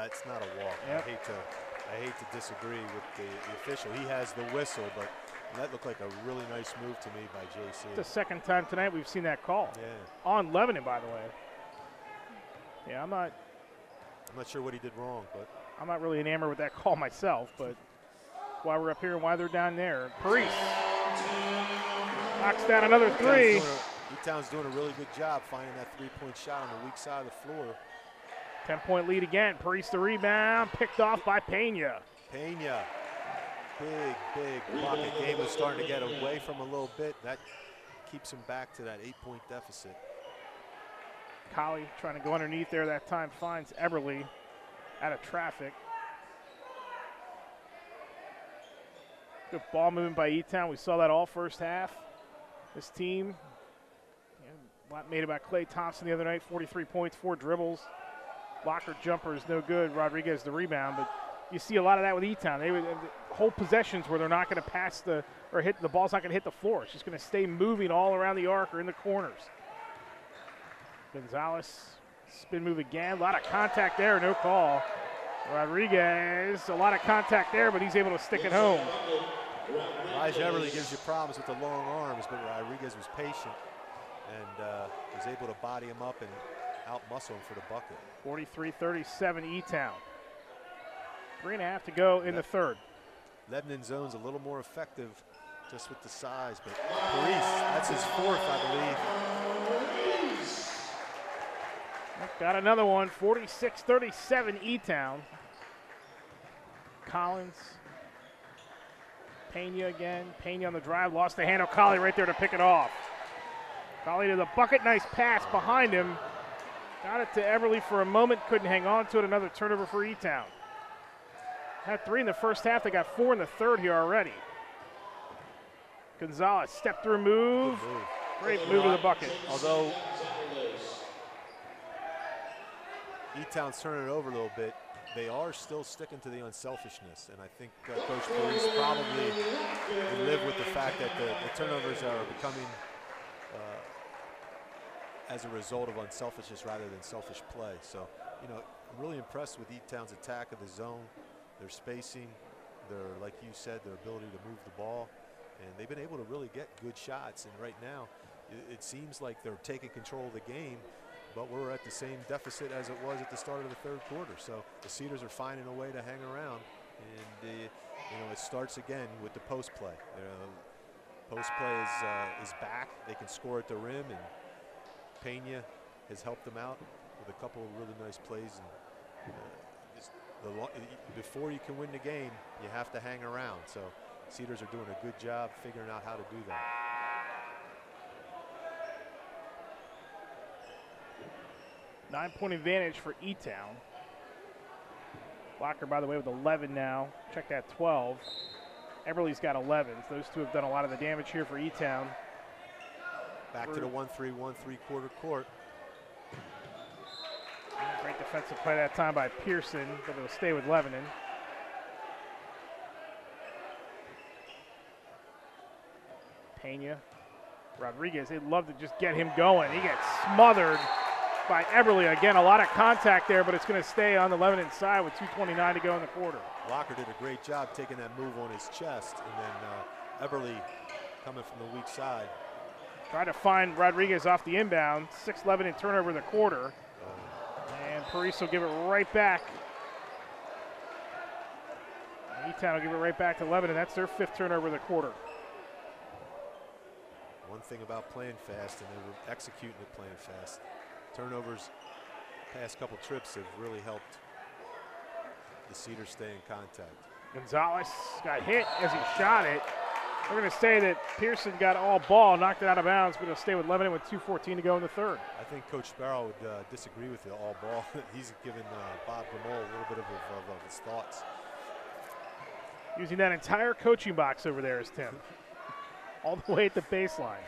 It's not a walk. Yep. I hate to disagree with the official. He has the whistle, but that looked like a really nice move to me by J.C. It's the second time tonight we've seen that call. Yeah. On Lebanon, by the way. Yeah, I'm not sure what he did wrong, but I'm not really enamored with that call myself, but why we're up here and why they're down there. Paris knocks down another 3. Etown's doing a really good job finding that 3-point shot on the weak side of the floor. 10-point lead again. Paris the rebound, picked off by Pena. Pena, big pocket. Game was starting to get away from a little bit. That keeps him back to that 8-point deficit. Colley trying to go underneath there that time, finds Eberly out of traffic. Good ball movement by Etown. We saw that all first half. This team, a lot made about Klay Thompson the other night, 43 points, 4 dribbles. Locker jumper is no good. Rodriguez the rebound, but you see a lot of that with Etown. They would whole possessions where they're not going to pass the ball's not going to hit the floor. It's just going to stay moving all around the arc or in the corners. Gonzalez, spin move again. A lot of contact there, no call. Rodriguez, a lot of contact there, but he's able to stick it home. Elijah Eberly gives you problems with the long arms, but Rodriguez was patient. and was able to body him up and out-muscle him for the bucket. 43-37 Etown. 3.5 to go in the third. Lebanon zone's a little more effective just with the size, but Paris, that's his fourth, I believe. Got another one, 46-37 Etown. Collins. Pena again. Pena on the drive, lost the handle. Colley right there to pick it off. Colley to the bucket, nice pass behind him. Got it to Everly for a moment, couldn't hang on to it. Another turnover for Etown. Had 3 in the first half, they got 4 in the third here already. Gonzalez, step through move. Great move to the bucket. Although Etown's turning it over a little bit, they are still sticking to the unselfishness, and I think Coach Paris probably will live with the fact that the turnovers are becoming as a result of unselfishness rather than selfish play. So, you know, I'm really impressed with Etown's attack of the zone, their spacing, their, like you said, their ability to move the ball, and they've been able to really get good shots. And right now, it seems like they're taking control of the game, but we're at the same deficit as it was at the start of the third quarter. So the Cedars are finding a way to hang around, and you know, it starts again with the post play. Post play is back. They can score at the rim, and Pena has helped them out with a couple of really nice plays. And before you can win the game, you have to hang around. So Cedars are doing a good job figuring out how to do that. Nine-point advantage for Etown. Locker, by the way, with 11 now. Check that, 12. Everly's got 11s. Those two have done a lot of the damage here for Etown. Back to the 1-3, 1-3 quarter court. Great defensive play that time by Pearson, but it'll stay with Lebanon. Pena. Rodriguez, they'd love to just get him going. He gets smothered by Everly. Again, a lot of contact there, but it's going to stay on the Lebanon side with 2:29 to go in the quarter. Locker did a great job taking that move on his chest, and then Everly coming from the weak side. Tried to find Rodriguez off the inbound. 6 Lebanon turnover in the quarter. And Paris will give it right back. Etown will give it right back to Lebanon. That's their 5th turnover of the quarter. One thing about playing fast, and they were executing it playing fast. Turnovers past couple trips have really helped the Cedars stay in contact. Gonzalez got hit as he shot it. We're going to say that Pearson got all ball, knocked it out of bounds, but it'll stay with Lebanon with 2:14 to go in the third. I think Coach Sparrow would disagree with the all ball. He's given Bob Gramol a little bit of his thoughts. Using that entire coaching box over there is Tim. All the way at the baseline.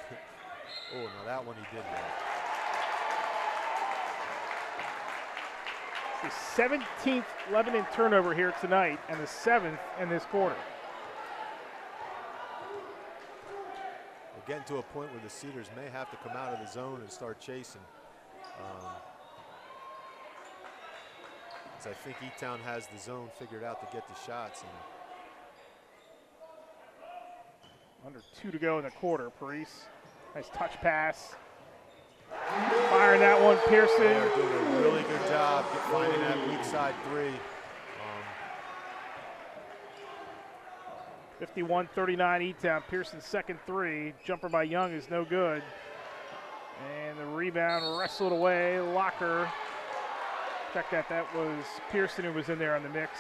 Oh, no, that one he did well. It's the 17th Lebanon turnover here tonight and the 7th in this quarter. We're getting to a point where the Cedars may have to come out of the zone and start chasing. I think Etown has the zone figured out to get the shots. And under 2 to go in the quarter. Paris, nice touch pass. Firing that one, Pearson. They're doing a really good job finding that weak side 3. 51-39 Etown. Pearson's second 3. Jumper by Young is no good. And the rebound wrestled away. Locker. Check that. That was Pearson who was in there on the mix.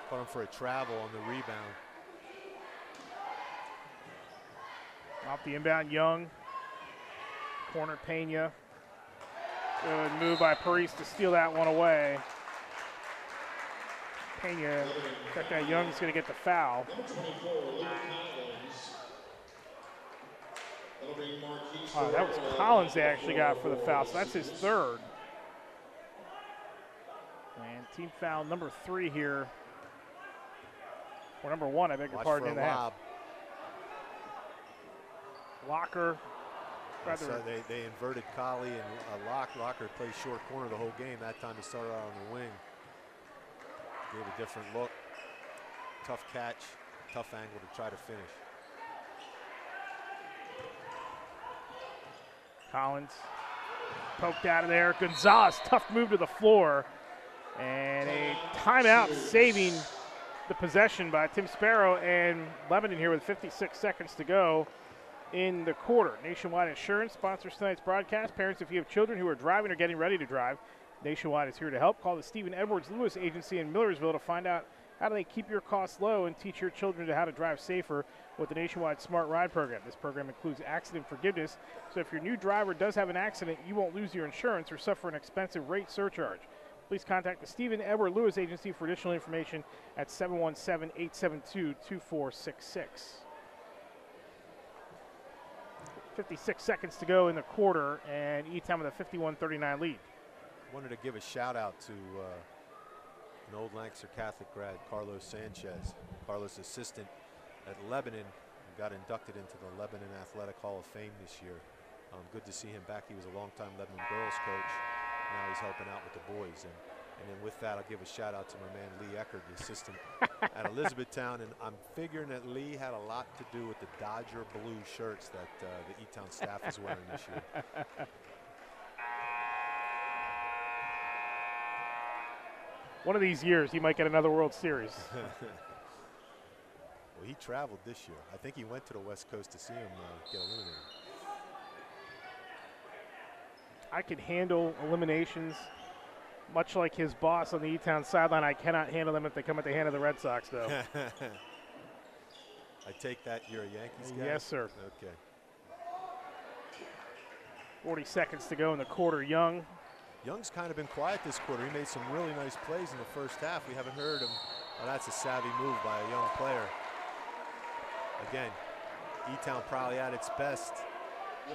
Caught him for a travel on the rebound. Off the inbound, Young. Corner, Pena. Good move by Paris to steal that one away. Pena, check that, Young's going to get the foul. That was Collins they actually got for the foul, so that's his 3rd. And team foul number 3 here. Or number 1, I beg your pardon, in the half. Locker. So they inverted Colley and Locker played short corner the whole game. That time he started out on the wing. Gave a different look. Tough catch, tough angle to try to finish. Collins poked out of there. Gonzalez, tough move to the floor. And a timeout saving the possession by Tim Sparrow, and Lebanon here with 56 seconds to go in the quarter. Nationwide Insurance sponsors tonight's broadcast. Parents, if you have children who are driving or getting ready to drive, Nationwide is here to help. Call the Stephen Edwards Lewis Agency in Millersville to find out how do they keep your costs low and teach your children how to drive safer with the Nationwide Smart Ride program. This program includes accident forgiveness, so if your new driver does have an accident, you won't lose your insurance or suffer an expensive rate surcharge. Please contact the Stephen Edward Lewis Agency for additional information at 717-872-2466. 56 seconds to go in the quarter, and Etown with a 51-39 lead. Wanted to give a shout out to an old Lancaster Catholic grad, Carlos Sanchez. Carlos' assistant at Lebanon, got inducted into the Lebanon Athletic Hall of Fame this year. Good to see him back. He was a longtime Lebanon girls coach. Now he's helping out with the boys. And then with that, I'll give a shout out to my man Lee Eckert, the assistant at Elizabethtown. And I'm figuring that Lee had a lot to do with the Dodger blue shirts that the Etown staff is wearing this year. One of these years, he might get another World Series. Well, he traveled this year. I think he went to the West Coast to see him get eliminated. I can handle eliminations, much like his boss on the Etown sideline. I cannot handle them if they come at the hand of the Red Sox, though. I take that you're a Yankees guy? Yes, sir. Okay. 40 seconds to go in the quarter. Young's kind of been quiet this quarter. He made some really nice plays in the first half. We haven't heard him. Well, that's a savvy move by a young player. Again, Etown probably at its best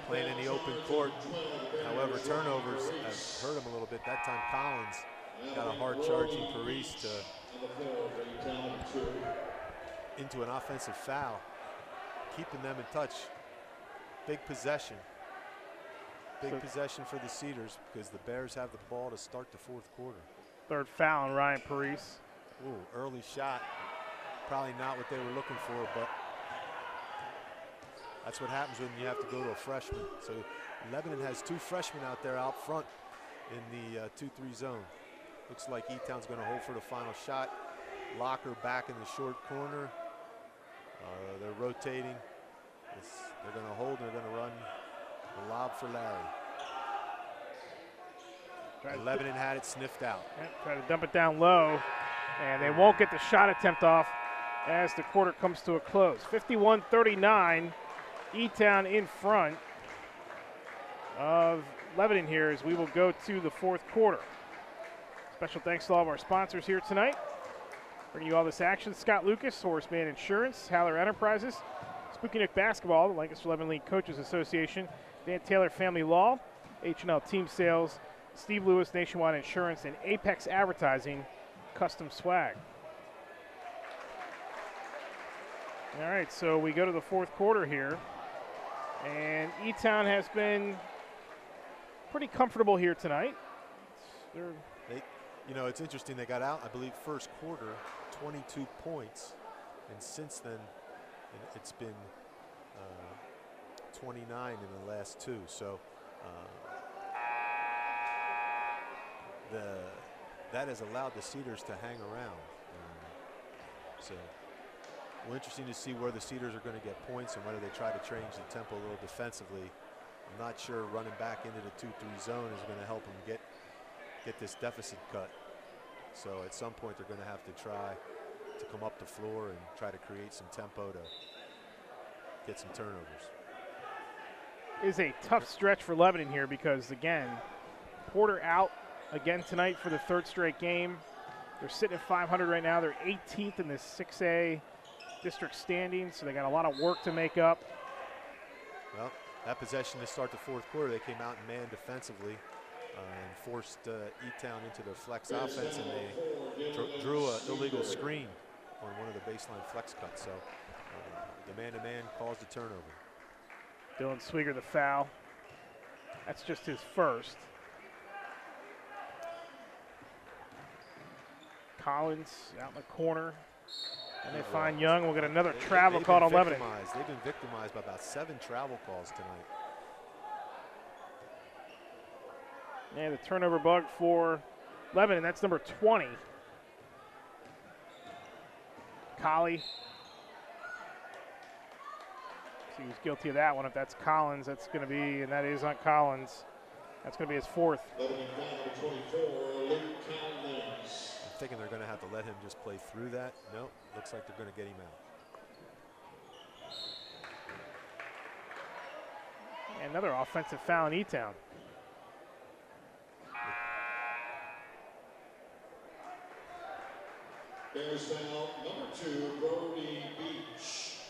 playing in the open court. However, turnovers have hurt him a little bit. That time Collins got a hard charging Paris into an offensive foul, keeping them in touch. Big possession. Big possession for the Cedars because the Bears have the ball to start the fourth quarter. Third foul on Ryan Paris. Ooh, early shot. Probably not what they were looking for, but that's what happens when you have to go to a freshman. So Lebanon has two freshmen out there out front in the 2-3 zone. Looks like Etown's going to hold for the final shot. Locker back in the short corner. They're rotating. They're going to hold and they're going to run the lob for Larry. Lebanon had it sniffed out. Try to dump it down low, and they won't get the shot attempt off as the quarter comes to a close. 51-39, Etown in front of Lebanon here as we will go to the fourth quarter. Special thanks to all of our sponsors here tonight. Bringing you all this action: Scott Lucas, Horseman Insurance, Haller Enterprises, Spooky Nook Basketball, the Lancaster Lebanon League Coaches Association, Dan Taylor Family Law, H&L Team Sales, Steve Lewis Nationwide Insurance, and Apex Advertising Custom Swag. All right, so we go to the fourth quarter here, and Etown has been pretty comfortable here tonight. You know, it's interesting. They got out, I believe, first quarter, 22 points, and since then it's been 29 in the last two. So that has allowed the Cedars to hang around. So well, interesting to see where the Cedars are going to get points and whether they try to change the tempo a little defensively. I'm not sure running back into the 2-3 zone is going to help them get this deficit cut. So at some point they're going to have to try to come up the floor and try to create some tempo to get some turnovers. It is a tough stretch for Lebanon here because, again, Porter out again tonight for the third straight game. They're sitting at 500 right now. They're 18th in the 6A district standings, so they got a lot of work to make up. Well, that possession to start the fourth quarter, they came out and manned defensively and forced Etown into their flex offense, and they drew an illegal screen on one of the baseline flex cuts. So the man-to-man caused a turnover. Dylan Swigger the foul. That's just his first. Collins out in the corner. And they find Young. We'll get another travel call on Lebanon. They've been victimized by about 7 travel calls tonight. And the turnover bug for Lebanon, that's number 20. Collie. See who's guilty of that one. If that's Collins, that's going to be, and that is on Collins. That's going to be his fourth. Lebanon foul number 24, Luke Collins. I'm thinking they're going to have to let him just play through that. Nope, looks like they're going to get him out. And another offensive foul in Etown. Bears foul number 2, Brody Beach.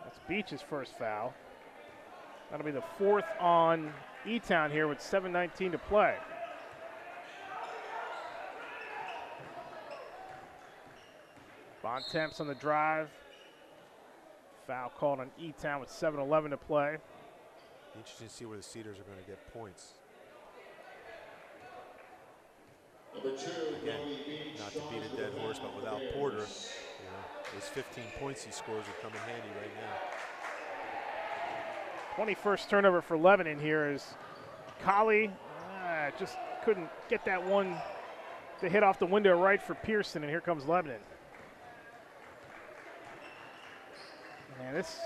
That's Beach's first foul. That'll be the fourth on Etown here with 7:19 to play. Bontemps on the drive. Foul called on Etown with 7:11 to play. Interesting to see where the Cedars are going to get points. Number 2, Again, Brody Beach. not to beat a dead horse, but without Porter, those 15 points he scores will come in handy right now. 21st turnover for Lebanon here is Collie. Just couldn't get that one to hit off the window right for Pearson, and here comes Lebanon. And this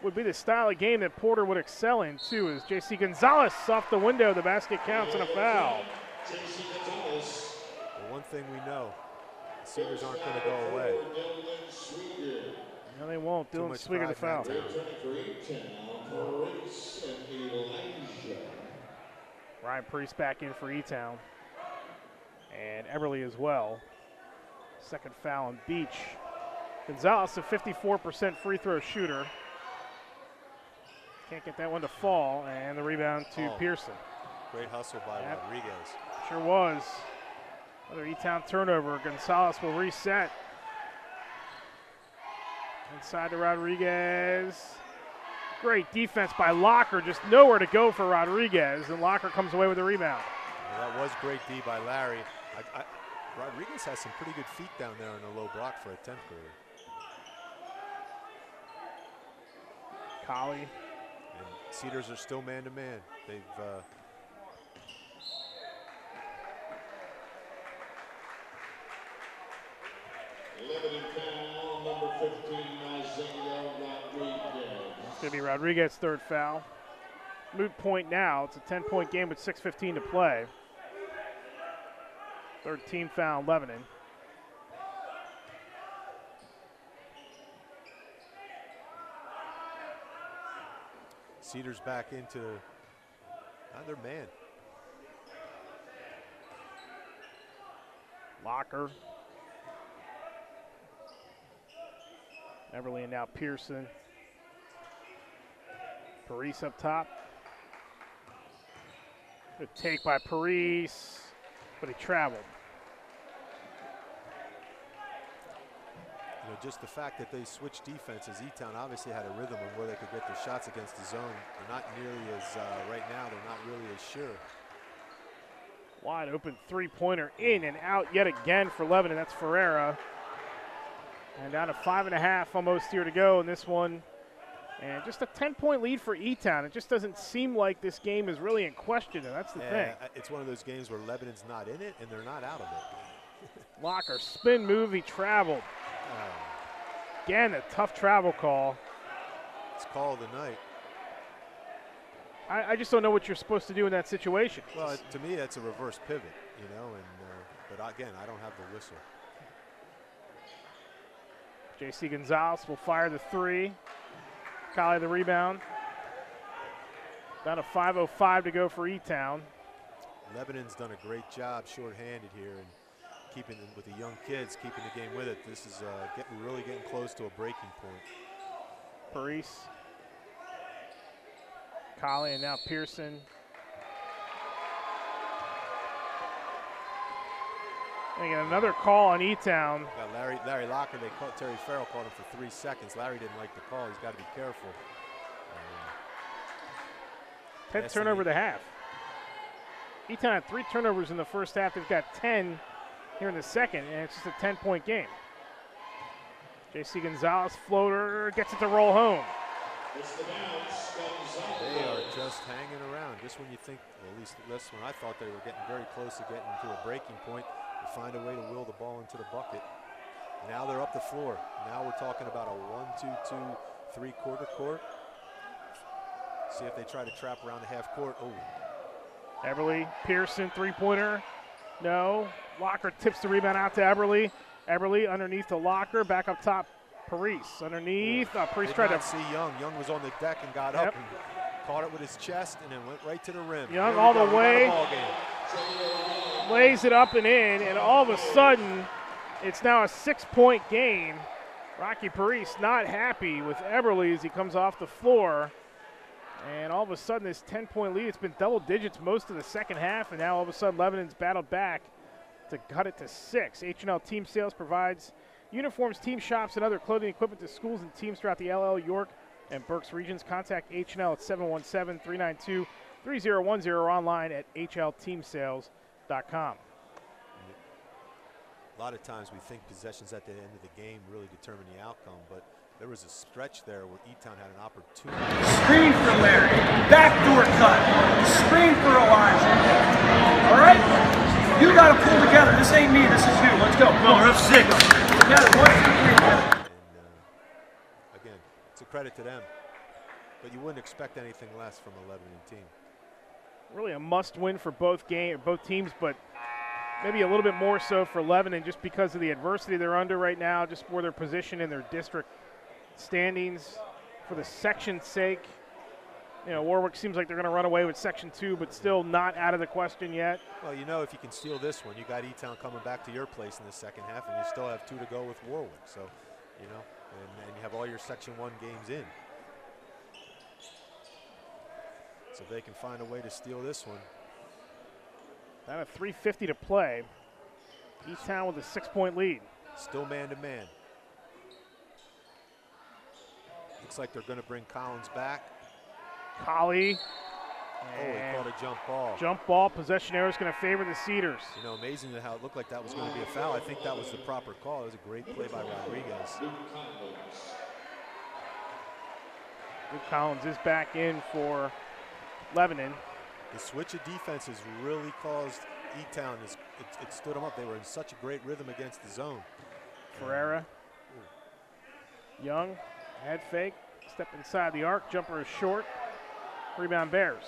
would be the style of game that Porter would excel in, too, as J.C. Gonzalez off the window. The basket counts and a foul. J.C. Gonzalez. The one thing we know, the Cedars aren't going to go away. No, they won't. Dylan Swigger the foul. Ryan Priest back in for Etown. And Eberly as well. Second foul on Beach. Gonzalez, a 54% free throw shooter. Can't get that one to fall, and the rebound to Pearson. Great hustle by Rodriguez. Sure was. Another Etown turnover. Gonzalez will reset. Inside to Rodriguez. Great defense by Locker. Just nowhere to go for Rodriguez, and Locker comes away with the rebound. Well, that was great D by Larry. Rodriguez has some pretty good feet down there in a low block for a 10th grader. Collie. And Cedars are still man-to-man. They've Lebanon foul number 15, Isaiah Rodriguez. It's going to be Rodriguez's third foul. Moot point now. It's a 10-point game with 6:15 to play. Third team foul, Lebanon. Cedars back into their man. Locker. Everly and now Pearson. Paris up top. Good take by Paris, but he traveled. You know, just the fact that they switched defenses, Etown obviously had a rhythm of where they could get their shots against the zone. They're not nearly as, right now, they're not really as sure. Wide open three-pointer in and out yet again for Lebanon. That's Ferreira. And down to 5.5 almost here to go in this one. And just a 10-point lead for Etown. It just doesn't seem like this game is really in question, and that's the thing. It's one of those games where Lebanon's not in it and they're not out of it. Locker, spin move, he traveled. Again, a tough travel call. It's call of the night. I just don't know what you're supposed to do in that situation. Well, to me, that's a reverse pivot, you know, but again, I don't have the whistle. J.C. Gonzalez will fire the three. Collie the rebound. Down to 5:05 to go for Etown. Lebanon's done a great job short-handed here and keeping with the young kids, keeping the game with it. This is really getting close to a breaking point. Paris. Collie and now Pearson. And again, another call on Etown. Got Larry Locker, Terry Farrell called him for 3 seconds. Larry didn't like the call. He's got to be careful. 10th turnover of the half. Etown had 3 turnovers in the first half. They've got 10 here in the second, and it's just a 10-point game. J.C. Gonzalez floater gets it to roll home. They are just hanging around. Just when you think, well, at least this one, I thought they were getting very close to getting to a breaking point, to find a way to will the ball into the bucket. Now they're up the floor. Now we're talking about a 1-2-2 three-quarter court. See if they try to trap around the half court. Oh. Eberly, Pearson, three-pointer. No. Locker tips the rebound out to Eberly. Eberly underneath the Locker, back up top. Parise underneath. Parise tried to see Young. Young was on the deck and got up and caught it with his chest and then went right to the rim. Young all the way. Lays it up and in, and all of a sudden, it's now a 6-point game. Rocky Parise not happy with Eberly as he comes off the floor. And all of a sudden, this 10-point lead, it's been double digits most of the second half, and now all of a sudden, Lebanon's battled back to cut it to 6. H&L Team Sales provides uniforms, team shops, and other clothing equipment to schools and teams throughout the LL, York, and Berks regions. Contact H&L at 717-392-3010 or online at hlteamsales.com. A lot of times we think possessions at the end of the game really determine the outcome, but there was a stretch there where Etown had an opportunity. Screen for Larry. Backdoor cut. Screen for Elijah. All right? You got to pull together. This ain't me. This is you. Let's go. Come on, we're up 6. Together. 1, 2, 3. And again, it's a credit to them. But you wouldn't expect anything less from a Lebanon team. Really a must-win for both teams, but maybe a little bit more so for Lebanon just because of the adversity they're under right now, just for their position in their district standings. For the section's sake, you know, Warwick seems like they're going to run away with Section 2, but still not out of the question yet. Well, you know, if you can steal this one, you got Etown coming back to your place in the second half, and you still have 2 to go with Warwick. So, you know, and you have all your Section 1 games in. So if they can find a way to steal this one. Down to 3:50 to play. Etown with a 6-point lead. Still man-to-man. Looks like they're going to bring Collins back. Collie. Oh, he caught a jump ball. Jump ball. Possession arrow is going to favor the Cedars. You know, amazing how it looked like that was going to be a foul. I think that was the proper call. It was a great play by Rodriguez. Luke Collins is back in for Lebanon. The switch of defense has really caused Etown. It stood them up. They were in such a great rhythm against the zone. Ferreira. Young. Head fake. Step inside the arc. Jumper is short. Rebound Bears.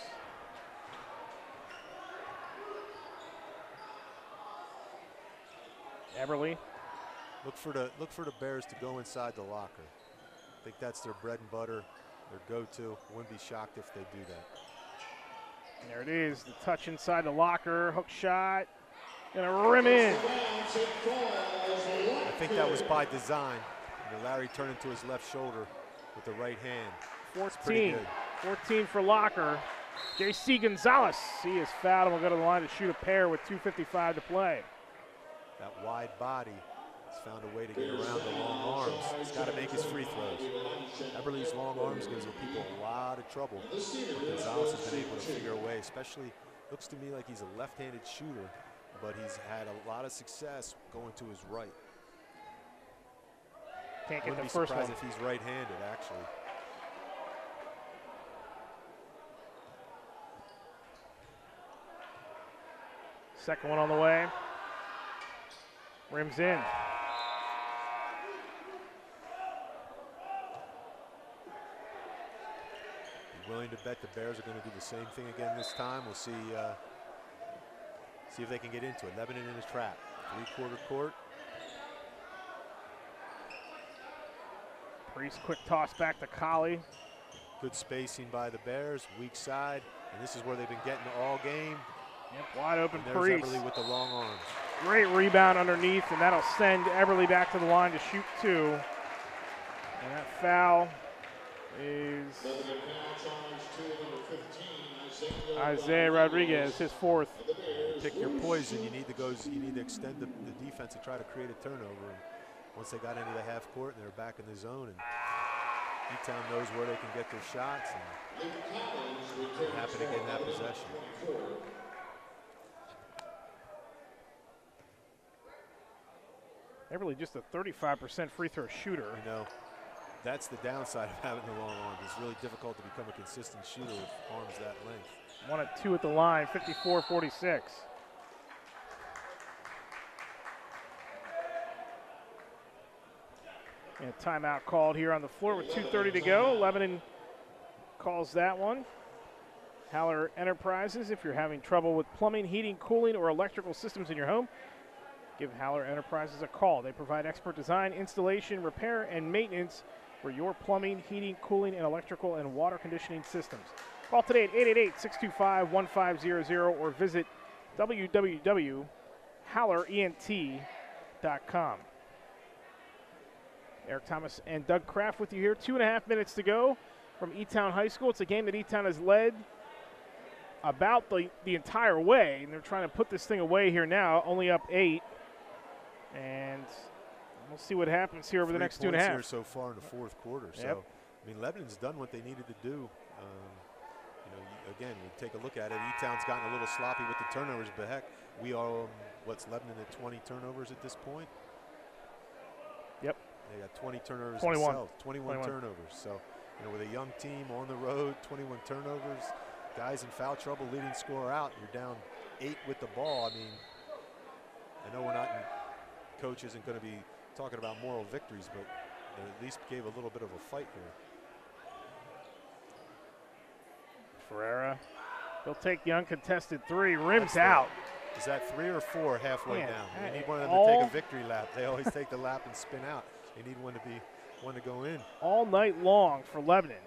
Eberly. Look for the Bears to go inside the locker. I think that's their bread and butter, their go-to. Wouldn't be shocked if they do that. There it is, the touch inside the locker, hook shot, and a rim in. I think that was by design. You know, Larry turned into his left shoulder with the right hand. 14 for Locker. J.C. Gonzalez, he is fouled and will go to the line to shoot a pair with 2:55 to play. That wide body has found a way to get around the long arms. He's got to make his free throws. Eberly's long arms gives people a lot of trouble. But Gonzalez has been able to figure a way, especially, looks to me like he's a left-handed shooter, but he's had a lot of success going to his right. Can't get the first one. Wouldn't be surprised if he's right-handed, actually. Second one on the way. Rims in. Willing to bet the Bears are going to do the same thing again this time. We'll see if they can get into it. Lebanon in a trap. Three-quarter court. Priest, quick toss back to Collie. Good spacing by the Bears. Weak side. And this is where they've been getting all game. Yep, wide open and Priest. Eberly with the long arms. Great rebound underneath, and that'll send Eberly back to the line to shoot 2. And that foul is Isaiah Rodriguez, his 4th. Pick your poison. You need to extend the defense and try to create a turnover. And once they got into the half court, and they're back in the zone, and Etown knows where they can get their shots, and they're happy to get in that possession. Eberly just a 35% free throw shooter. You know, That's the downside of having the long arms. It's really difficult to become a consistent shooter with arms that length. 1 of 2 at the line, 54-46. And a timeout called here on the floor with 2:30 to go. Lebanon calls that one. Haller Enterprises, if you're having trouble with plumbing, heating, cooling, or electrical systems in your home, give Haller Enterprises a call. They provide expert design, installation, repair, and maintenance for your plumbing, heating, cooling, and electrical and water conditioning systems. Call today at 888-625-1500 or visit www.hallerent.com. Eric Thomas and Doug Kraft with you here. 2.5 minutes to go from Etown High School. It's a game that Etown has led about the entire way, and they're trying to put this thing away here now, only up 8. And we'll see what happens here over the next 2.5. Here so far in the fourth quarter. Yep. So, I mean, Lebanon's done what they needed to do. You know, again, we take a look at it. Etown's gotten a little sloppy with the turnovers, but heck, we are, what's Lebanon at 20 turnovers at this point? Yep. They got 20 turnovers 21. themselves. 21 turnovers. So, you know, with a young team on the road, 21 turnovers, guys in foul trouble, leading scorer out, you're down 8 with the ball. I mean, I know we're not coach isn't going to be talking about moral victories, but they at least gave a little bit of a fight here. Ferreira, he'll take the uncontested 3, rims out. Is that 3 or 4 halfway down? You need one of them to take a victory lap. They always take the lap and spin out. They need one to go in. All night long for Lebanon.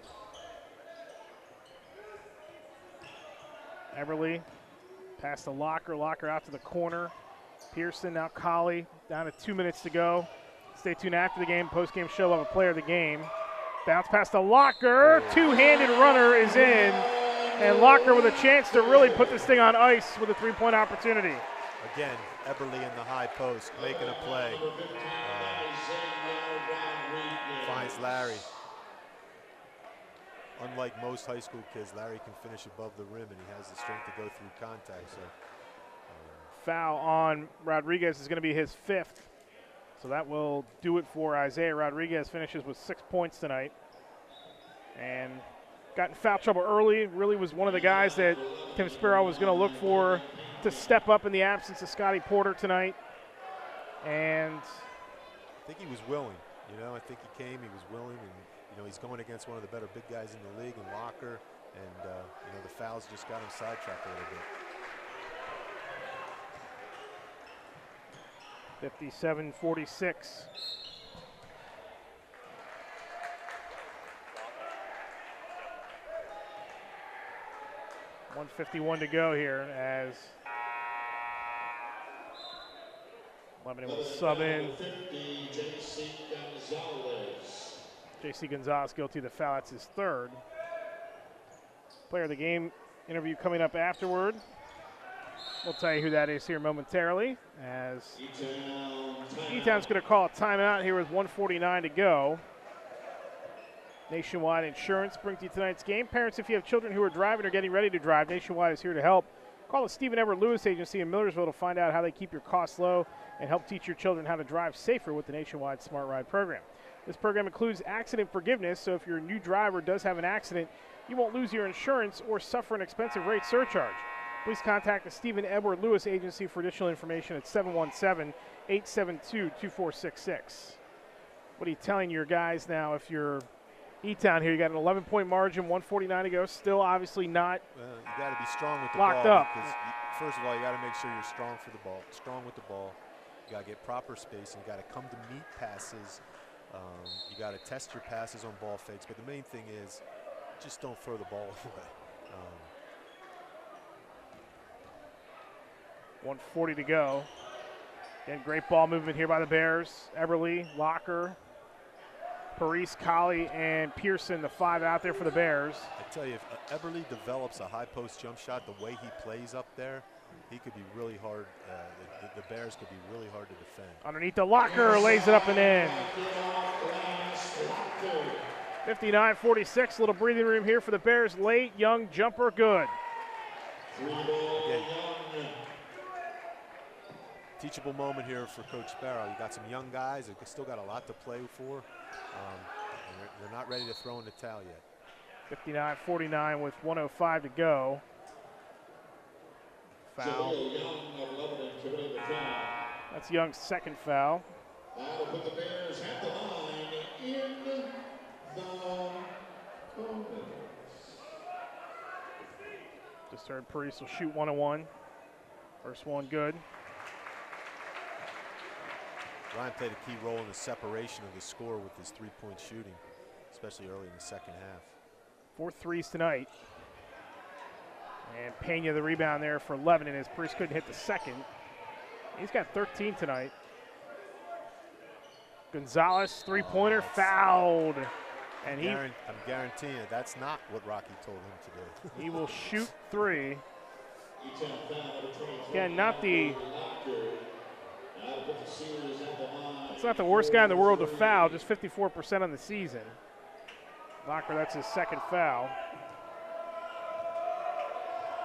Eberly past the Locker out to the corner. Pearson, now Colley, down to 2 minutes to go. Stay tuned after the game. Post-game show of a player of the game. Bounce past the Locker. Two-handed runner is in. And Locker with a chance to really put this thing on ice with a 3-point opportunity. Again, Eberly in the high post, making a play. Finds Larry. Unlike most high school kids, Larry can finish above the rim, and he has the strength to go through contact. So, foul on Rodriguez is going to be his 5th. So that will do it for Isaiah Rodriguez. Finishes with 6 points tonight. And got in foul trouble early. Really was one of the guys that Tim Sparrow was going to look for to step up in the absence of Scotty Porter tonight. And I think he was willing. You know, I think he came, he was willing, and, you know, he's going against one of the better big guys in the league in Locker, and, you know, the fouls just got him sidetracked a little bit. 57-46. .151 to go here as Lebanon will sub in. J.C. Gonzalez guilty of the foul. That's his 3rd. Player of the game interview coming up afterward. We'll tell you who that is here momentarily, as Etown's going to call a timeout here with 1:49 to go. Nationwide Insurance brings you tonight's game. Parents, if you have children who are driving or getting ready to drive, Nationwide is here to help. Call the Stephen Everett Lewis Agency in Millersville to find out how they keep your costs low and help teach your children how to drive safer with the Nationwide Smart Ride program. This program includes accident forgiveness, so if your new driver does have an accident, you won't lose your insurance or suffer an expensive rate surcharge. Please contact the Stephen Edward Lewis Agency for additional information at 717-872-2466. What are you telling your guys now if you're Etown here? You got an 11-point margin, 1:49 to go. Still obviously not you got to be strong with the locked ball. Up. First of all, you got to make sure you're strong for the ball, strong with the ball. You got to get proper spacing. You got to come to meet passes. You got to test your passes on ball fakes. But the main thing is just don't throw the ball away. 1:40 to go. Again, great ball movement here by the Bears. Eberly, Locker, Parise, Colley, and Pearson, the 5 out there for the Bears. I tell you, if Eberly develops a high post jump shot the way he plays up there, he could be really hard. The Bears could be really hard to defend. Underneath the Locker, lays it up and in. 59-46, little breathing room here for the Bears. Late, young jumper, good. Again, teachable moment here for Coach Sparrow. You got some young guys that still got a lot to play for. And They're not ready to throw in the towel yet. 59-49 with 1:05 to go. Foul. That's Young's second foul. That'll put the Bears at the line in the bonus. Just heard Parise will shoot 1-1. First one good. Ryan played a key role in the separation of the score with his three-point shooting, especially early in the second half. 4 threes tonight. And Pena the rebound there for Lebanon as Parise couldn't hit the second. He's got 13 tonight. Gonzalez, three-pointer, fouled. And I'm guaranteeing you that's not what Rocky told him to do. he will shoot 3. Again, not the... It's not the worst guy in the world to foul, just 54% on the season. Locker, that's his second foul.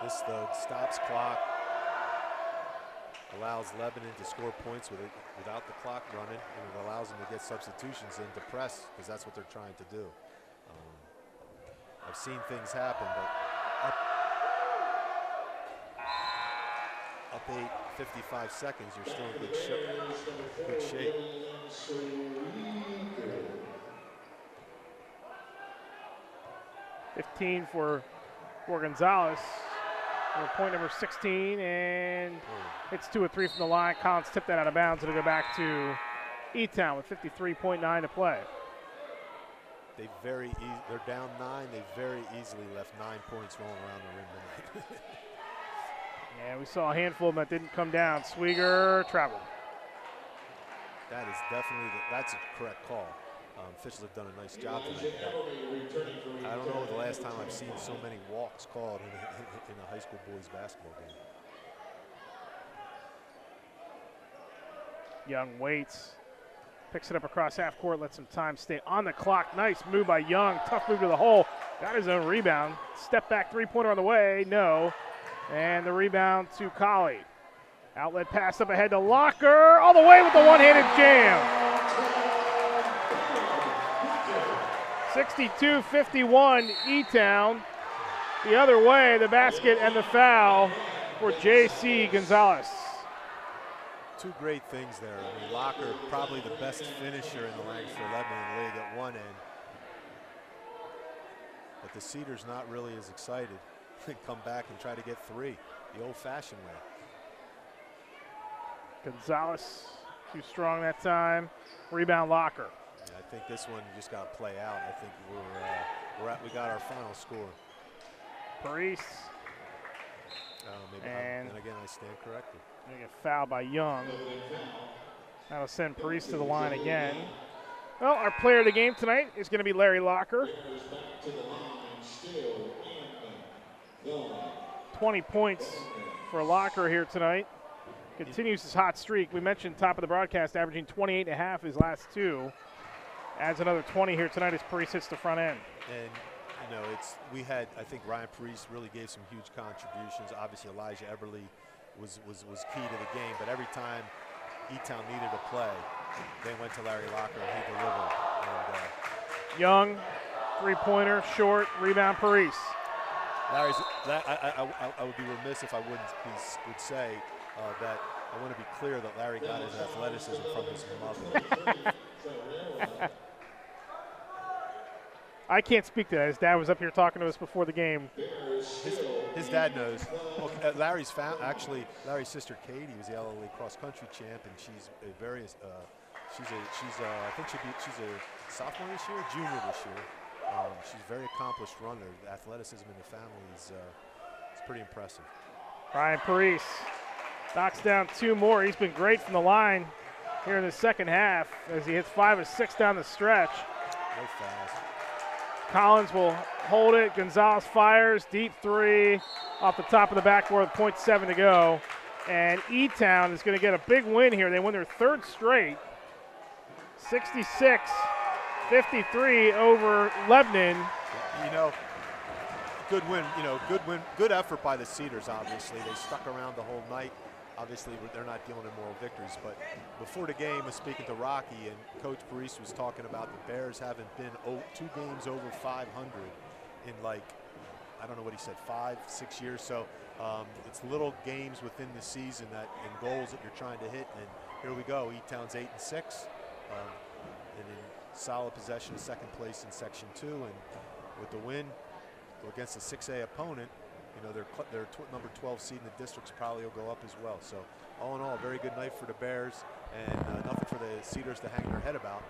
This, though, stops clock, allows Lebanon to score points without the clock running, and it allows them to get substitutions in to press, because that's what they're trying to do. I've seen things happen, but up 8, 55 seconds, you're still in good shape. 15 for Gonzalez. Point number 16, and it's 2 of 3 from the line. Collins tipped that out of bounds. It'll go back to Etown with 53.9 to play. They're down 9. They very easily left 9 points rolling around the rim tonight. Yeah, we saw a handful of them that didn't come down. Swieger traveled. That is definitely that's a correct call. Officials have done a nice job tonight. I don't know the last time I've seen so many walks called in a high school boys basketball game. Young waits, picks it up across half court, lets some time stay on the clock. Nice move by Young, tough move to the hole. Got his own rebound. Step back three-pointer on the way, no. And the rebound to Colley. Outlet pass up ahead to Locker, all the way with the one-handed jam. 62-51, Etown. The other way, the basket and the foul for J.C. Gonzalez. 2 great things there. I mean, Locker, probably the best finisher in the Lancaster Lebanon League at one end. But the Cedars not really as excited. They come back and try to get 3, the old-fashioned way. Gonzalez, too strong that time. Rebound Locker. Yeah, I think this one just got to play out. I think we got our final score. Parise. And again, I stand corrected. Getting a foul by Young. That'll send Parise to the line again. Well, our player of the game tonight is going to be Larry Locker. 20 points for Locker here tonight. Continues his hot streak. We mentioned top of the broadcast, averaging 28.5 his last 2. Adds another 20 here tonight as Parise hits the front end. And you know, I think Ryan Parise really gave some huge contributions. Obviously, Elijah Eberle was key to the game, but every time Etown needed a play, they went to Larry Locker and he delivered. And, Young, three-pointer, short, rebound Parise. Larry's. I would be remiss if I would say that I want to be clear that Larry got his athleticism from his mother. I can't speak to that. His dad was up here talking to us before the game. His dad knows. Well, Larry's sister Katie was the LLA cross country champ, and she's a she's a sophomore this year, junior this year. She's a very accomplished runner. The athleticism in the family is pretty impressive. Ryan Parise knocks down 2 more. He's been great from the line here in the second half as he hits 5 of 6 down the stretch. No fouls. Collins will hold it. Gonzalez fires. Deep 3 off the top of the backboard with 0.7 to go. And Etown is going to get a big win here. They win their 3rd straight. 66-53 over Lebanon. You know, good win. You know, good win. Good effort by the Cedars, obviously. They stuck around the whole night. obviously they're not dealing in moral victories. But before the game, I was speaking to Rocky, and Coach Parise was talking about the Bears haven't been 2 games over 500 in, like, I don't know what he said, 5-6 years. So it's little games within the season and goals that you're trying to hit. And here we go. Etown's 8-6, and in solid possession of second place in Section 2, and with the win against a 6A opponent, you know, their number 12 seed in the districts probably will go up as well. So all in all, a very good night for the Bears, and nothing for the Cedars to hang their head about.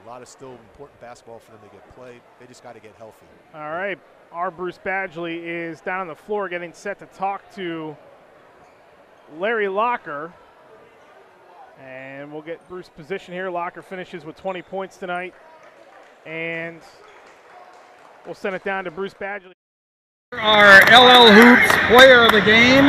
A lot of still important basketball for them to get played. They just got to get healthy. All right, our Bruce Badgley is down on the floor getting set to talk to Larry Locker. And we'll get Bruce position here. Locker finishes with 20 points tonight. And we'll send it down to Bruce Badgley. Our LL Hoops player of the game.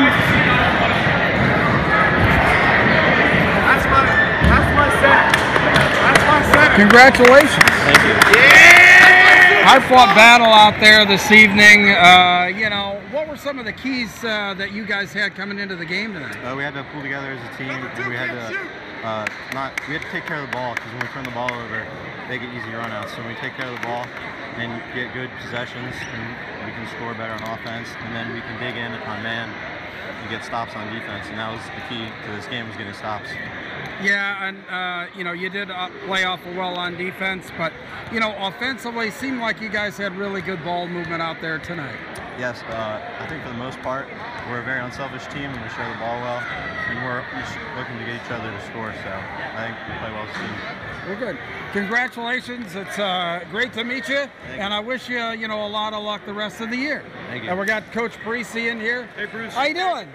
That's my set. Congratulations. Thank you. Yeah! Hard-fought battle out there this evening. You know, what were some of the keys that you guys had coming into the game tonight? We had to pull together as a team, and we had to take care of the ball, because when we turn the ball over, they get easy runouts. So when we take care of the ball and get good possessions, and we can score better on offense, and then we can dig in on man and get stops on defense. And that was the key to this game, was getting stops. Yeah, and you know, you did play awful well on defense, but you know, offensively, seemed like you guys had really good ball movement out there tonight. Yes, I think for the most part, we're a very unselfish team, and we share the ball well, and we're each looking to get each other to score. So I think we play well as a team. Well, good. Congratulations. It's great to meet you, and I wish you, you know, a lot of luck the rest of the year. Thank you. And we got Coach Parise in here. Hey, Bruce. How you doing?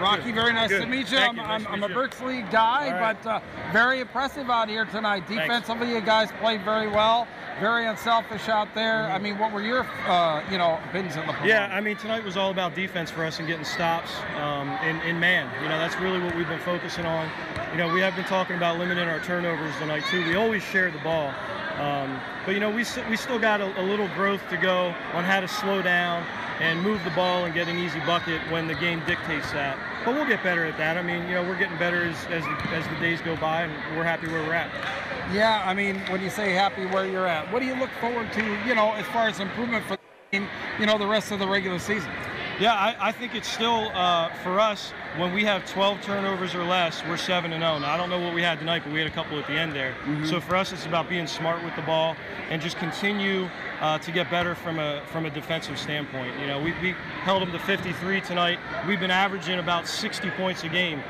Rocky, very nice Good. to meet you. Thank you. I'm a Berks League guy, right. but very impressive out here tonight. Defensively, you guys played very well. Very unselfish out there. I mean, what were your, you know, opinions of the performance? Yeah, I mean, tonight was all about defense for us and getting stops in man. You know, that's really what we've been focusing on. You know, we have been talking about limiting our turnovers tonight too. We always share the ball, but you know, we still got a little growth to go on how to slow down and move the ball and get an easy bucket when the game dictates that. But we'll get better at that. I mean, you know, we're getting better as the days go by, and we're happy where we're at. Yeah, I mean, when you say happy where you're at, what do you look forward to, you know, as far as improvement for the team, you know, the rest of the regular season? Yeah, I think it's still, for us, when we have 12 turnovers or less, we're 7-0. Now, I don't know what we had tonight, but we had a couple at the end there. Mm-hmm. So for us, it's about being smart with the ball and just continue to get better from a defensive standpoint. You know, we held them to 53 tonight. We've been averaging about 60 points a game.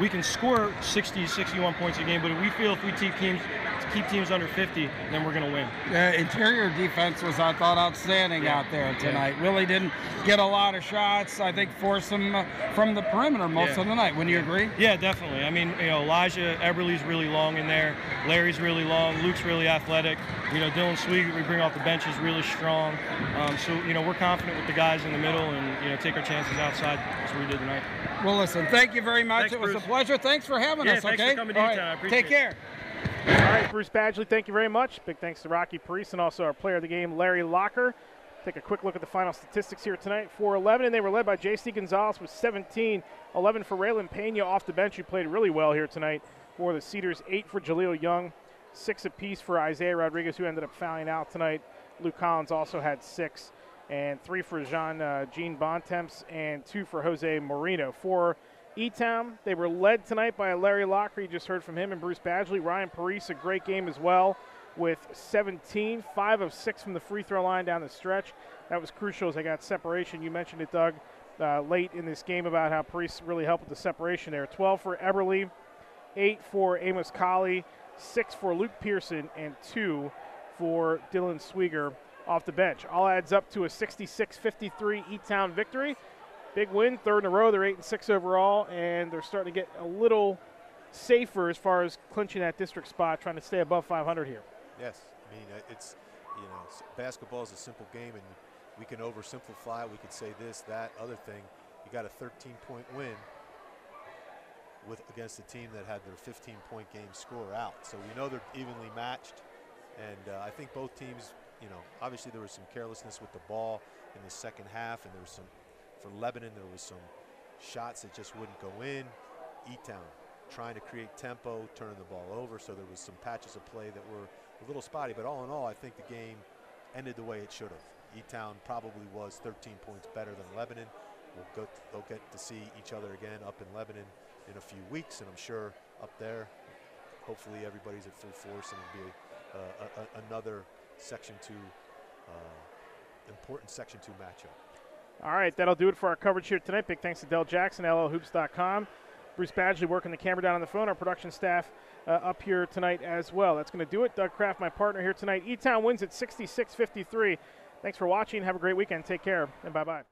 We can score 60, 61 points a game, but we feel if we keep teams under 50, then we're going to win. Interior defense was, I thought, outstanding out there tonight. Yeah. Really didn't get a lot of shots. I think forced them from the perimeter most of the night. Wouldn't you agree? Yeah, definitely. I mean, you know, Elijah Eberle's really long in there. Larry's really long. Luke's really athletic. You know, Dylan Sweet, we bring off the bench, is really strong. So, you know, we're confident with the guys in the middle and, you know, take our chances outside as we did tonight. Well, listen, thank you very much. Thanks, it was Bruce. a pleasure. Thanks for having us, thanks okay? for coming to Etown. I appreciate Take care. All right, Bruce Badgley, thank you very much. Big thanks to Rocky Parise and also our player of the game, Larry Locker. Take a quick look at the final statistics here tonight. For 11, and they were led by J.C. Gonzalez with 17. 11 for Raylan Pena off the bench, who played really well here tonight for the Cedars. 8 for Jaleel Young. 6 apiece for Isaiah Rodriguez, who ended up fouling out tonight. Luke Collins also had 6. And 3 for Gene Bontemps and 2 for Jose Moreno. For Etown, they were led tonight by Larry Locker. You just heard from him and Bruce Badgley. Ryan Parise, a great game as well with 17, 5 of 6 from the free throw line down the stretch. That was crucial as they got separation. You mentioned it, Doug, late in this game about how Parise really helped with the separation there. 12 for Eberle, 8 for Amos Colley, 6 for Luke Pearson, and 2 for Dylan Swieger off the bench. All adds up to a 66-53 Etown victory. Big win, third in a row. They're 8-6 overall, and they're starting to get a little safer as far as clinching that district spot, trying to stay above 500 here. Yes, I mean, it's, you know, basketball is a simple game, and we can oversimplify it. We could say this, that, other thing. You got a 13-point win against a team that had their 15-point game score out. So we know they're evenly matched, and I think both teams, you know, obviously there was some carelessness with the ball in the second half, and there was some, for Lebanon, there was some shots that just wouldn't go in. Etown, trying to create tempo, turning the ball over. So there was some patches of play that were a little spotty. But all in all, I think the game ended the way it should have. Etown probably was 13 points better than Lebanon. They'll get to see each other again up in Lebanon in a few weeks, and I'm sure up there, hopefully everybody's at full force, and it'll be another Section 2, important Section 2 matchup. All right, that'll do it for our coverage here tonight. Big thanks to Del Jackson, LLHoops.com. Bruce Badgley working the camera down on the phone. Our production staff up here tonight as well. That's going to do it. Doug Kraft, my partner here tonight. Etown wins at 66-53. Thanks for watching. Have a great weekend. Take care, and bye-bye.